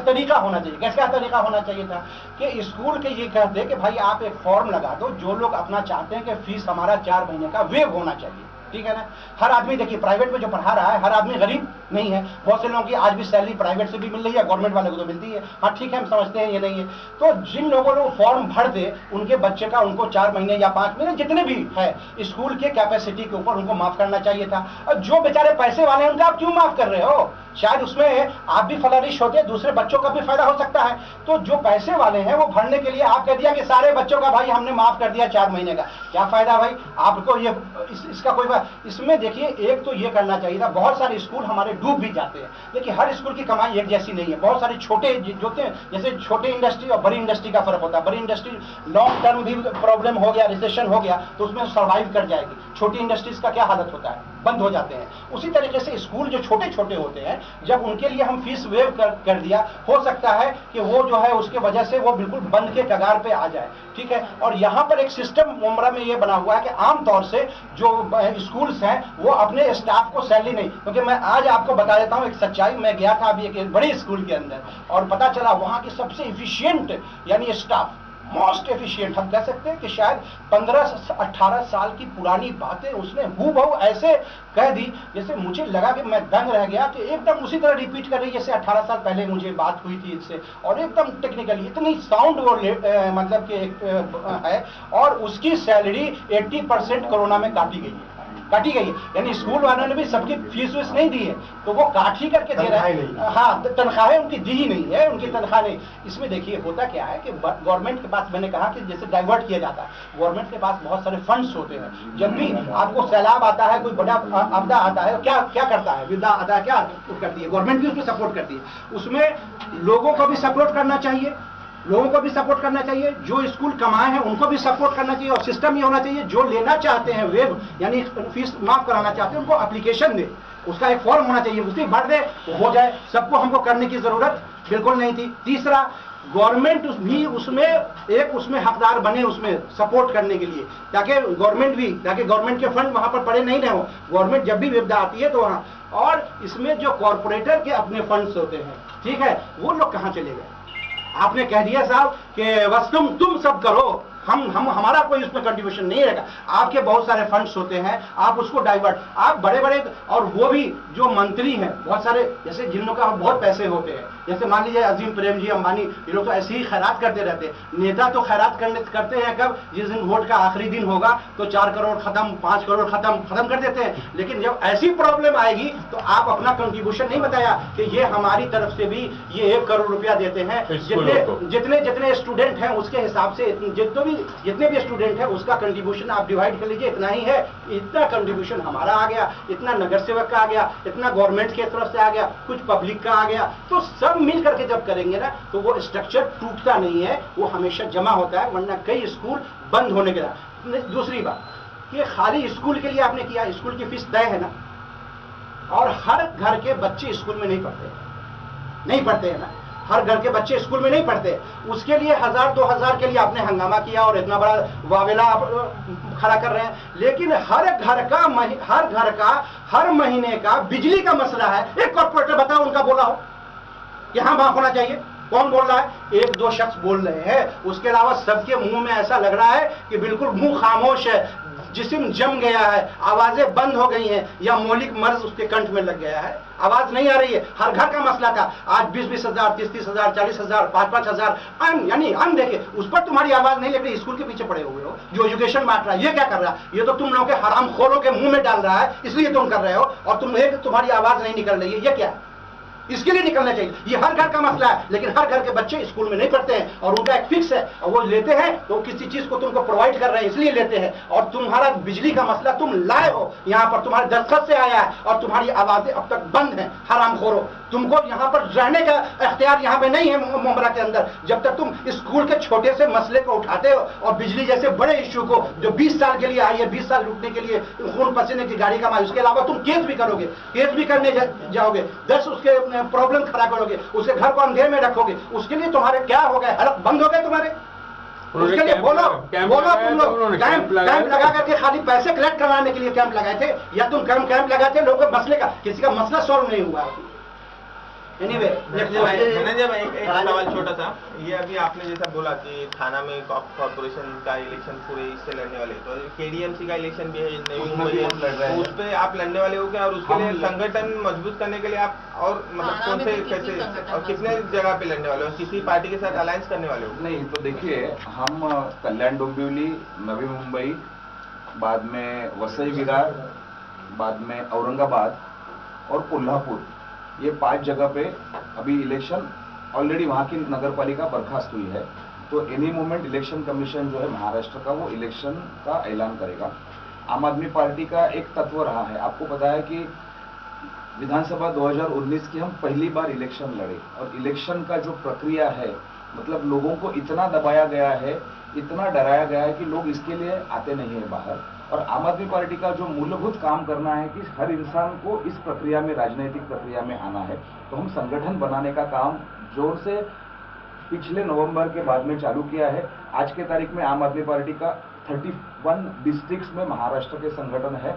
तरीका होना चाहिए। कैसा तरीका होना चाहिए था कि स्कूल के ये कहते कि भाई आप एक फॉर्म लगा दो, जो लोग अपना चाहते हैं कि फीस हमारा 4 महीने का वेव होना चाहिए, ठीक है ना। हर आदमी देखिए प्राइवेट में जो पढ़ा रहा है, हर आदमी गरीब नहीं है। बहुत से लोगों की आज भी सैलरी प्राइवेट से भी मिल रही है, गवर्नमेंट वाले को तो मिलती है। हाँ ठीक है, हम समझते हैं ये नहीं है। तो जिन लोगों ने फॉर्म भर दे, उनके बच्चे का उनको 4 महीने या 5 महीने जितने भी है स्कूल के कैपेसिटी के ऊपर उनको माफ करना चाहिए था। और जो बेचारे पैसे वाले हैं उनका आप क्यों माफ कर रहे हो? शायद उसमें आप भी फलारिश होते, दूसरे बच्चों का भी फायदा हो सकता है। तो जो पैसे वाले हैं वो भरने के लिए आप कह दिया कि सारे बच्चों का भाई हमने माफ कर दिया 4 महीने का। क्या फायदा भाई आपको? ये इसका कोई इसमें देखिए, एक तो ये करना चाहिए था। बहुत सारे स्कूल हमारे डूब भी जाते हैं। देखिए हर स्कूल की कमाई एक जैसी नहीं है। बहुत सारे छोटे जो थे, जैसे छोटे इंडस्ट्री और बड़ी इंडस्ट्री का फर्क होता है। बड़ी इंडस्ट्री लॉन्ग टर्म भी प्रॉब्लम हो गया, रिसेशन हो गया तो उसमें सर्वाइव कर जाएगी। छोटी इंडस्ट्रीज का क्या हालत होता है? बंद हो जाते हैं। उसी तरीके से स्कूल जो छोटे छोटे होते हैं, जब उनके लिए हम फीस वेव कर दिया, हो सकता है कि वो जो है उसके वजह से वो बिल्कुल बंद के कगार पे आ जाए, ठीक है। और यहाँ पर एक सिस्टम मुमरा में ये बना हुआ है कि आमतौर से जो स्कूल्स हैं वो अपने स्टाफ को सैलरी नहीं, क्योंकि मैं आज आपको बता देता हूँ एक सच्चाई। मैं गया था अभी एक बड़े स्कूल के अंदर और पता चला वहाँ की सबसे इफिशियंट यानी स्टाफ, मोस्ट एफिशिएंट हम कह सकते हैं कि शायद 15-18 साल की पुरानी बातें उसने हूबहू ऐसे कह दी, जैसे मुझे लगा कि मैं दंग रह गया कि एकदम उसी तरह रिपीट कर रही जैसे 18 साल पहले मुझे बात हुई थी इससे। और एकदम टेक्निकली इतनी साउंड वो मतलब कि है। और उसकी सैलरी 80% कोरोना में काटी गई है। यानी स्कूल वालों ने भी सबकी फीस वीस नहीं दी है, तो वो काट ही करके दे रहे हैं। हाँ, तनख्वाहें उनकी दी ही नहीं है, उनकी तनख्वाह नहीं। इसमें देखिए होता क्या है कि गवर्नमेंट के पास, मैंने कहा कि जैसे डाइवर्ट किया जाता है, गवर्नमेंट के पास बहुत सारे फंड्स होते हैं। जब भी आपको सैलाब आता है, कोई बड़ा आपदा आता है, क्या करता है? विपदा आता है, क्या करती है गवर्नमेंट? भी उसमें सपोर्ट करती है। उसमें लोगों को भी सपोर्ट करना चाहिए, जो स्कूल कमाए हैं उनको भी सपोर्ट करना चाहिए। और सिस्टम ये होना चाहिए, जो लेना चाहते हैं वेव यानी फीस माफ कराना चाहते हैं, उनको एप्लीकेशन दे, उसका एक फॉर्म होना चाहिए, उसकी भर दे, हो जाए। सबको हमको करने की जरूरत बिल्कुल नहीं थी। तीसरा, गवर्नमेंट भी उसमें हकदार बने, उसमें सपोर्ट करने के लिए, ताकि गवर्नमेंट के फंड वहां पर पड़े नहीं रहे हो। गवर्नमेंट जब भी विपदा आती है तो वहां, और इसमें जो कॉर्पोरेटर के अपने फंड्स होते हैं, ठीक है, वो लोग कहां चले गए? आपने कह दिया साहब कि बस तुम सब करो, हमारा कोई उसमें कंट्रीब्यूशन नहीं रहेगा। आपके बहुत सारे फंड्स होते हैं, आप उसको डाइवर्ट, आप बड़े और वो भी जो मंत्री हैं बहुत सारे, जैसे जिन लोगों का बहुत पैसे होते हैं, जैसे मान लीजिए अजीम प्रेम जी, अंबानी, ये लोग तो ऐसे ही खैरात करते रहते हैं। नेता तो खैरात करते हैं कब? जिस दिन वोट का आखिरी दिन होगा तो 4 करोड़ खत्म, 5 करोड़ खत्म कर देते हैं। लेकिन जब ऐसी प्रॉब्लम आएगी तो आप अपना कंट्रीब्यूशन नहीं बताया कि ये हमारी तरफ से भी ये 1 करोड़ रुपया देते हैं। जितने स्टूडेंट हैं उसके हिसाब से, जितने भी स्टूडेंट हैं उसका कंट्रीब्यूशन आप डिवाइड कर लीजिए, इतना ही है, इतना कंट्रीब्यूशन हमारा आ गया, इतना नगर सेवक का आ गया, इतना गवर्नमेंट की तरफ से आ गया, कुछ पब्लिक का आ गया। तो सब मिल करके जब करेंगे ना तो वो स्ट्रक्चर टूटता नहीं है, वो हमेशा जमा होता है, वरना कई स्कूल बंद होने के बाद। दूसरी बात कि खाली स्कूल के लिए आपने किया, स्कूल की फीस तय है ना, और हर घर के बच्चे स्कूल में नहीं पढ़ते हैं ना, हर घर के बच्चे स्कूल में नहीं पढ़ते। उसके लिए 1000-2000 के लिए आपने हंगामा किया और इतना बड़ा वावेला आप खड़ा कर रहे हैं। लेकिन हर घर का हर महीने का बिजली का मसला है। एक कॉर्पोरेटर बताओ उनका बोला हो कि हाँ माफ होना चाहिए? कौन बोल रहा है? 1-2 शख्स बोल रहे हैं, उसके अलावा सबके मुंह में ऐसा लग रहा है कि बिल्कुल मुंह खामोश है, जिस्म जम गया है, आवाजें बंद हो गई हैं, या मौलिक मर्ज उसके कंठ में लग गया है, आवाज नहीं आ रही है। हर घर का मसला था, आज 20-20 हजार, 30-30 हजार, 40 हजार, 5-5 हजार यानी देखिए, उस पर तुम्हारी आवाज नहीं लग रही। स्कूल के पीछे पड़े हुए हो, जो एजुकेशन बांट रहा है, ये क्या कर रहा है? ये तो तुम लोगों के हरामखोरों के मुंह में डाल रहा है, इसलिए तुम कर रहे हो, और तुम्हारी आवाज नहीं निकल रही है। ये क्या है? इसके लिए निकलना चाहिए। ये हर घर का मसला है, लेकिन हर घर के बच्चे स्कूल में नहीं पढ़ते हैं और उनका एक फिक्स है और वो लेते हैं तो किसी चीज को तुमको प्रोवाइड कर रहे हैं इसलिए लेते हैं। और तुम्हारा बिजली का मसला तुम लाए हो यहाँ पर, तुम्हारे दस्तखत से आया है और तुम्हारी आवाजें अब तक बंद हैं। हरामखोरो, तुमको यहाँ पर रहने का अख्तियार यहाँ पे नहीं है मुंबरा के अंदर। जब तक तुम स्कूल के छोटे से मसले को उठाते हो और बिजली जैसे बड़े इश्यू को जो 20 साल के लिए आई है, 20 साल रुकने के लिए खून पसीने की गाड़ी का माल, उसके अलावा तुम केस भी करोगे, केस भी करने जाओगे, 10 उसके प्रॉब्लम खड़ा करोगे, उसके घर को अंधेरे में रखोगे, उसके लिए तुम्हारे क्या हो गए, हड़प बंद हो गए तुम्हारे। उसके लिए बोलो तुम लोग कैंप लगा करके खाली पैसे कलेक्ट करवाने के लिए कैंप लगाए थे, या तुम कैंप लगाए थे लोगों के मसले का, किसी का मसला सॉल्व नहीं हुआ। एनीवे, एक सवाल छोटा सा, ये अभी आपने जैसा बोला कि थाना में कॉर्पोरेशन का इलेक्शन पूरे इससे लड़ने वाले, तो केडीएमसी का इलेक्शन भी है नवी मुंबई है, उस पे आप लड़ने वाले हो क्या? और उसके लिए संगठन मजबूत करने के लिए आप और मतलब कौन से कैसे और कितने जगह पे लड़ने वाले हो? किसी पार्टी के साथ अलायंस करने वाले हो? नहीं, तो देखिए, हम कल्याण डोंबिवली, नवी मुंबई, बाद में वसई विरार, बाद में औरंगाबाद और कोल्हापुर, ये 5 जगह पे अभी इलेक्शन ऑलरेडी वहाँ की नगर पालिका बर्खास्त हुई है। तो एनी मोमेंट इलेक्शन कमीशन जो है महाराष्ट्र का, वो इलेक्शन का ऐलान करेगा। आम आदमी पार्टी का एक तत्व रहा है, आपको पता है कि विधानसभा 2019 की हम पहली बार इलेक्शन लड़े और इलेक्शन का जो प्रक्रिया है, मतलब लोगों को इतना दबाया गया है, इतना डराया गया है कि लोग इसके लिए आते नहीं है बाहर। और आम आदमी पार्टी का जो मूलभूत काम करना है कि हर इंसान को इस प्रक्रिया में, राजनीतिक प्रक्रिया में आना है। तो हम संगठन बनाने का काम जोर से पिछले नवंबर के बाद में चालू किया है। आज के तारीख में आम आदमी पार्टी का 31 डिस्ट्रिक्ट्स में महाराष्ट्र के संगठन है।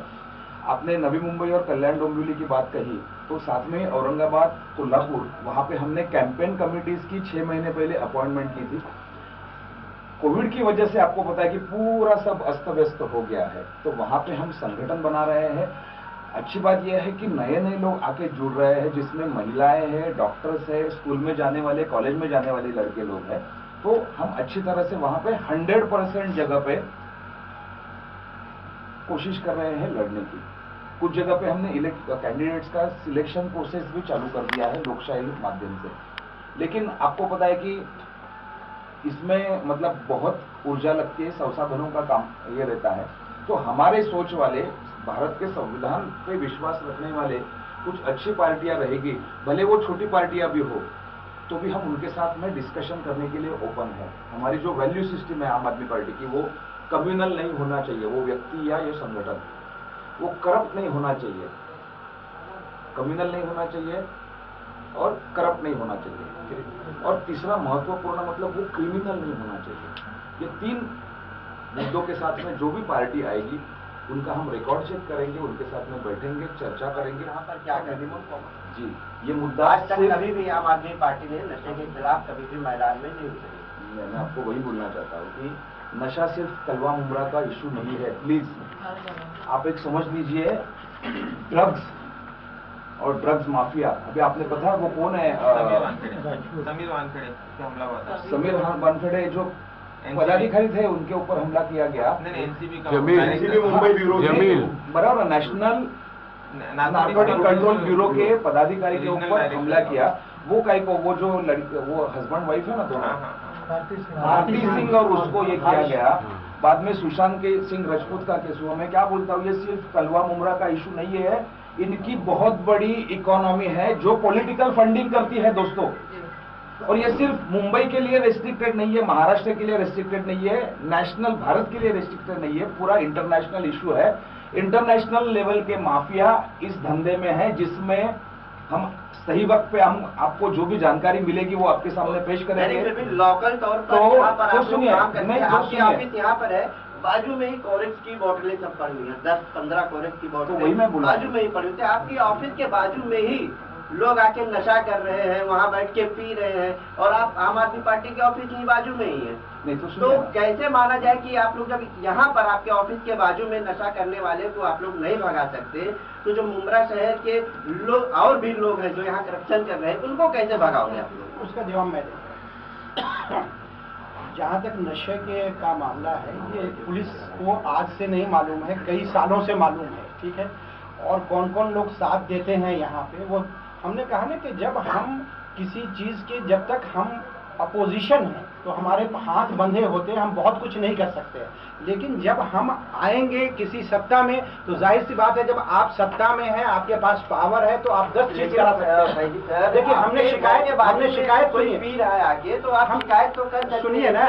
आपने नवी मुंबई और कल्याण डोंबिवली की बात कही, तो साथ में औरंगाबाद, कोल्हापुर, वहां पे हमने कैंपेन कमिटीज की 6 महीने पहले अपॉइंटमेंट की थी। कोविड की वजह से आपको पता है कि पूरा सब अस्त व्यस्त हो गया है, तो वहां पे हम संगठन बना रहे हैं। अच्छी बात यह है कि नए नए लोग आके जुड़ रहे हैं, जिसमें महिलाएं हैं, डॉक्टर्स हैं, स्कूल में जाने वाले, कॉलेज में जाने वाले लड़के लोग हैं। तो हम अच्छी तरह से वहां पे 100% जगह पे कोशिश कर रहे हैं लड़ने की। कुछ जगह पे हमने कैंडिडेट्स का सिलेक्शन प्रोसेस भी चालू कर दिया है लोकशाही माध्यम से। लेकिन आपको पता है कि इसमें मतलब बहुत ऊर्जा लगती है, संसाधनों का काम ये रहता है। तो हमारे सोच वाले, भारत के संविधान पे विश्वास रखने वाले कुछ अच्छी पार्टियां रहेगी, भले वो छोटी पार्टियां भी हो, तो भी हम उनके साथ में डिस्कशन करने के लिए ओपन है। हमारी जो वैल्यू सिस्टम है आम आदमी पार्टी की, वो कम्युनल नहीं होना चाहिए, वो व्यक्ति या ये संगठन, वो करप्ट नहीं होना चाहिए, कम्युनल नहीं होना चाहिए और करप्ट नहीं होना चाहिए। और तीसरा महत्वपूर्ण मतलब वो क्रिमिनल नहीं होना चाहिए। ये 3 मुद्दों के साथ में जो भी पार्टी आएगी उनका हम रिकॉर्ड चेक करेंगे, उनके साथ में बैठेंगे, चर्चा करेंगे। यहाँ पर क्या मिनिमम जी, ये मुद्दा आज तक कभी भी आम आदमी पार्टी ने नशे के खिलाफ कभी भी मैदान में नहीं उतरी। मैं आपको वही बोलना चाहता हूँ कि नशा सिर्फ कलवा मुमरा का इशू नहीं है। प्लीज आप एक समझ लीजिए, ड्रग्स और ड्रग्स माफिया, अभी आपने पता है वो कौन है? समीर वानखेड़े पे हमला हुआ था। समीर वानखेड़े जो पदाधिकारी थे, उनके ऊपर हमला किया गया। एनसीबी का मुंबई ब्यूरो, जमील, बराबर, नेशनल नार्कोटिक कंट्रोल ब्यूरो के पदाधिकारी के ऊपर हमला किया। वो काय को, वो जो लड़की, वो हस्बैंड वाइफ है ना दोनों, भारती सिंह, और उसको ये किया गया। बाद में सुशांत सिंह राजपूत का केस हुआ। मैं क्या बोलता हूँ, ये सिर्फ कलवा मुमरा का इशू नहीं है, इनकी बहुत बड़ी इकोनॉमी है जो पॉलिटिकल फंडिंग करती है दोस्तों। और ये सिर्फ मुंबई के लिए रेस्ट्रिक्टेड नहीं है, महाराष्ट्र के लिए रेस्ट्रिक्टेड नहीं है, नेशनल भारत के लिए रेस्ट्रिक्टेड नहीं है, पूरा इंटरनेशनल इशू है। इंटरनेशनल लेवल के माफिया इस धंधे में है, जिसमें हम सही वक्त पे हम आपको जो भी जानकारी मिलेगी वो आपके सामने पेश करेंगे। लोकल तौर पर तो यहाँ पर आप सुनिए, लोग काम करते हैं, आपकी सुनिए, ऑफिस यहाँ पर है, बाजू में ही कोरेक्स की बोतलें सब पड़ी हुई है, 10-15 कोरेक्स की बोतलें तो वही मैं बोल रहा हूं। बाजू में ही पड़ी हुई थी। आपकी ऑफिस के बाजू में ही लोग आके नशा कर रहे हैं, वहाँ बैठ के पी रहे हैं, और आप आम आदमी पार्टी के ऑफिस की बाजू में ही है। नहीं तो तो कैसे माना जाए कि आप लोग जब यहाँ पर आपके ऑफिस के बाजू में नशा करने वाले को आप लोग नहीं भगा सकते, तो जो मुंब्रा शहर के लोग और भी लोग हैं जो यहाँ करप्शन कर रहे हैं, उनको कैसे भगाओगे आप लोग? उसका जवाब मैं देता। जहाँ तक नशे के का मामला है, ये पुलिस को आज से नहीं मालूम है, कई सालों से मालूम है, ठीक है। और कौन कौन लोग साथ देते हैं यहाँ पे, वो हमने कहा ना कि जब हम किसी चीज के, जब तक हम अपोजिशन है तो हमारे हाथ बंधे होते हैं, हम बहुत कुछ नहीं कर सकते हैं। लेकिन जब हम आएंगे किसी सत्ता में तो जाहिर सी बात है, जब आप सत्ता में हैं, आपके पास पावर है, तो आप 10 चीज करा सकते हैं। देखिए हमने शिकायत कोई पी रहा है आगे, तो आप शिकायत तो कर सकते हैं। सुनिए ना,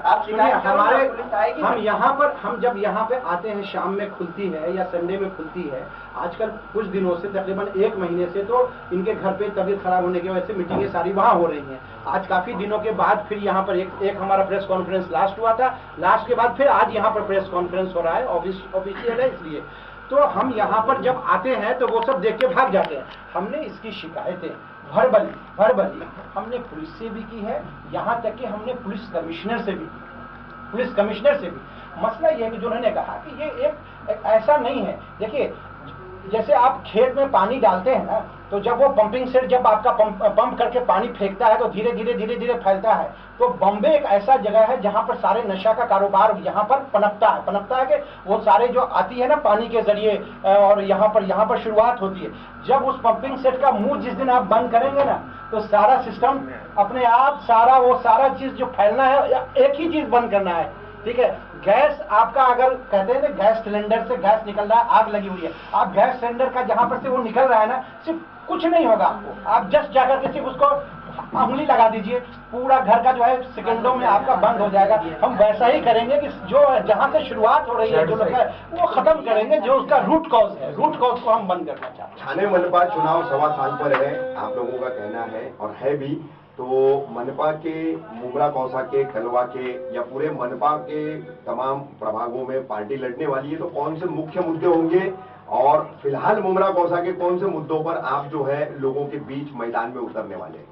आप सुनिए, हमारे हम यहाँ पर, हम जब यहाँ पे आते हैं, शाम में खुलती है या संडे में खुलती है। आजकल कुछ दिनों से, तकरीबन 1 महीने से, तो इनके घर पे तबीयत खराब होने की वजह से मीटिंगें सारी वहाँ हो रही हैं। आज काफी दिनों के बाद फिर यहाँ पर एक हमारा प्रेस कॉन्फ्रेंस लास्ट हुआ था, लास्ट के बाद फिर आज यहाँ पर प्रेस कॉन्फ्रेंस हो रहा है, ऑफिशियल है इसलिए। तो हम यहाँ पर जब आते हैं तो वो सब देख के भाग जाते हैं। हमने इसकी शिकायतें भरबली हमने पुलिस से भी की है, यहाँ तक कि हमने पुलिस कमिश्नर से भी। मसला ये है कि जो उन्होंने कहा कि ये एक ऐसा नहीं है। देखिए, जैसे आप खेत में पानी डालते हैं ना, तो जब वो पंपिंग सेट जब आपका पंप करके पानी फेंकता है तो धीरे धीरे फैलता है। तो बॉम्बे एक ऐसा जगह है जहां पर सारे नशा का कारोबार यहाँ पर पनपता है कि वो सारे जो आती है ना पानी के जरिए, और यहाँ पर शुरुआत होती है। जब उस पंपिंग सेट का मुंह जिस दिन आप बंद करेंगे ना, तो सारा सिस्टम अपने आप, सारा चीज जो फैलना है, एक ही चीज बंद करना है, ठीक है। गैस आपका, अगर कहते हैं ना गैस सिलेंडर से गैस निकल रहा है, आग लगी हुई है, आप गैस सिलेंडर का जहां पर से वो निकल रहा है ना, सिर्फ कुछ नहीं होगा आपको, आप जस्ट जाकर के सिर्फ उसको उंगली लगा दीजिए, पूरा घर का जो है सेकंडों में आपका बंद हो जाएगा। हम वैसा ही करेंगे कि जो जहां से शुरुआत हो रही है, जो लगता है वो खत्म करेंगे, जो उसका रूट कॉज है, रूट कॉज को हम बंद करना चाहते हैं। थाने मनपा चुनाव 1.25 साल पर है, आप लोगों का कहना है और है भी, तो मनपा के, मुमरा कौसा के, कलवा के या पूरे मनपा के तमाम प्रभागों में पार्टी लड़ने वाली है, तो कौन से मुख्य मुद्दे होंगे और फिलहाल मुमरा कौसा के कौन से मुद्दों पर आप जो है लोगों के बीच मैदान में उतरने वाले हैं?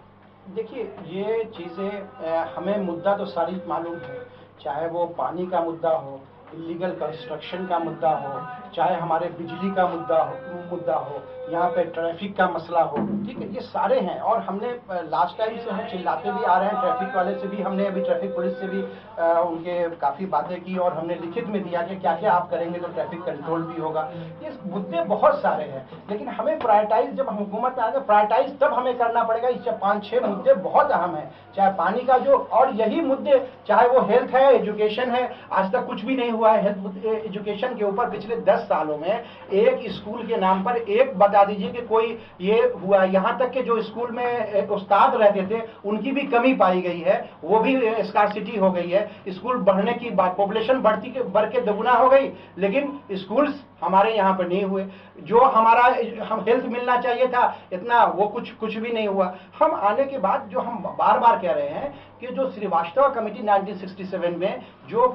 देखिए, ये चीजें हमें मुद्दा तो सारी मालूम है, चाहे वो पानी का मुद्दा हो, इलीगल कंस्ट्रक्शन का मुद्दा हो, चाहे हमारे बिजली का मुद्दा हो, यहाँ पे ट्रैफिक का मसला हो, ठीक है, ये सारे हैं। और हमने लास्ट टाइम से हम चिल्लाते भी आ रहे हैं, ट्रैफिक वाले से भी हमने अभी ट्रैफिक पुलिस से भी उनके काफ़ी बातें की और हमने लिखित में दिया कि क्या क्या आप करेंगे तो ट्रैफिक कंट्रोल भी होगा। ये मुद्दे बहुत सारे हैं, लेकिन हमें प्रायोरिटाइज, जब हम हुकूमत में आएंगे प्रायोरिटाइज तब हमें करना पड़ेगा। इससे 5-6 मुद्दे बहुत अहम हैं, चाहे पानी का जो, और यही मुद्दे, चाहे वो हेल्थ है, एजुकेशन है। आज तक कुछ भी नहीं हुआ है हेल्थ एजुकेशन के ऊपर। पिछले 10 सालों में एक स्कूल के नाम पर एक बता दीजिए कि कोई ये हुआ। यहाँ तक कि जो स्कूल में उस्ताद रहते थे उनकी भी कमी पाई गई है, वो भी स्कार्सिटी हो गई है। स्कूल बढ़ने की बात, पॉपुलेशन बढ़ के दोगुना हो गई, लेकिन स्कूल्स हमारे यहाँ पर नहीं हुए। जो हमारा हम हेल्थ मिलना चाहिए था इतना, वो कुछ भी नहीं हुआ। हम आने के बाद जो हम बार बार कह रहे हैं कि जो श्रीवास्तव कमेटी 1967 में जो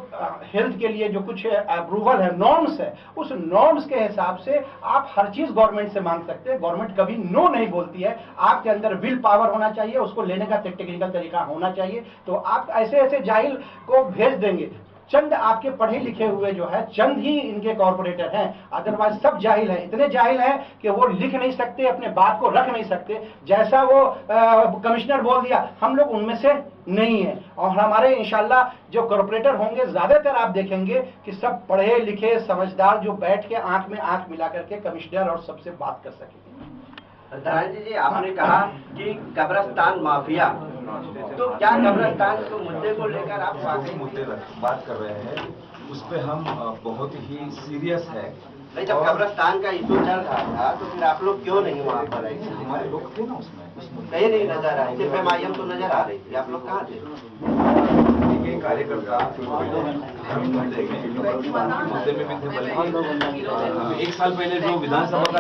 हेल्थ के लिए जो कुछ अप्रूवल है, नॉर्म्स है, उस नॉर्म्स के हिसाब से आप हर चीज गवर्नमेंट से मांग सकते हैं। गवर्नमेंट कभी नो नहीं बोलती है। आपके अंदर विल पावर होना चाहिए, उसको लेने का टेक्निकल तरीका होना चाहिए। तो आप ऐसे जाहिल को भेज देंगे। चंद आपके पढ़े लिखे हुए जो है, चंद ही इनके कॉर्पोरेटर हैं, अदरवाइज सब जाहिल हैं। इतने जाहिल हैं कि वो लिख नहीं सकते, अपने बात को रख नहीं सकते। जैसा वो कमिश्नर बोल दिया, हम लोग उनमें से नहीं है। और हमारे इंशाल्लाह जो कॉर्पोरेटर होंगे, ज्यादातर आप देखेंगे कि सब पढ़े लिखे समझदार, जो बैठ के आंख में आंख मिला करके कमिश्नर और सबसे बात कर सकेंगे। धराजी जी, आपने कहा कि कब्रिस्तान माफिया, तो क्या कब्रिस्तान के मुद्दे को लेकर आप वाकई मुद्दे बात कर रहे हैं, उस पर हम बहुत ही सीरियस है। नहीं, जब कब्रिस्तान का इशू चल रहा था तो फिर आप लोग क्यों नहीं वहाँ पर आए? हमारे लोग थे ना उसमें, कहीं नहीं नजर आए, सिर्फ एमआईएम तो नजर आ रही थी। आप लोग कहाँ थे? कार्यकर्ता मुद्दे में भी थे। बल्कि 1 साल पहले जो विधानसभा का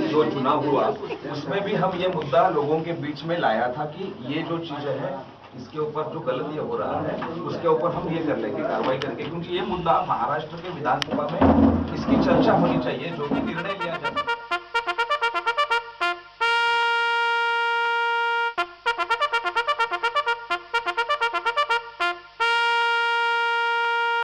जो चुनाव हुआ, उसमें भी हम ये मुद्दा लोगों के बीच में लाया था कि ये जो चीजें है, इसके ऊपर जो गलत ये हो रहा है, उसके ऊपर हम ये कर लेंगे कार्रवाई करके, क्योंकि ये मुद्दा महाराष्ट्र के विधानसभा में इसकी चर्चा होनी चाहिए, जो कि निर्णय लिया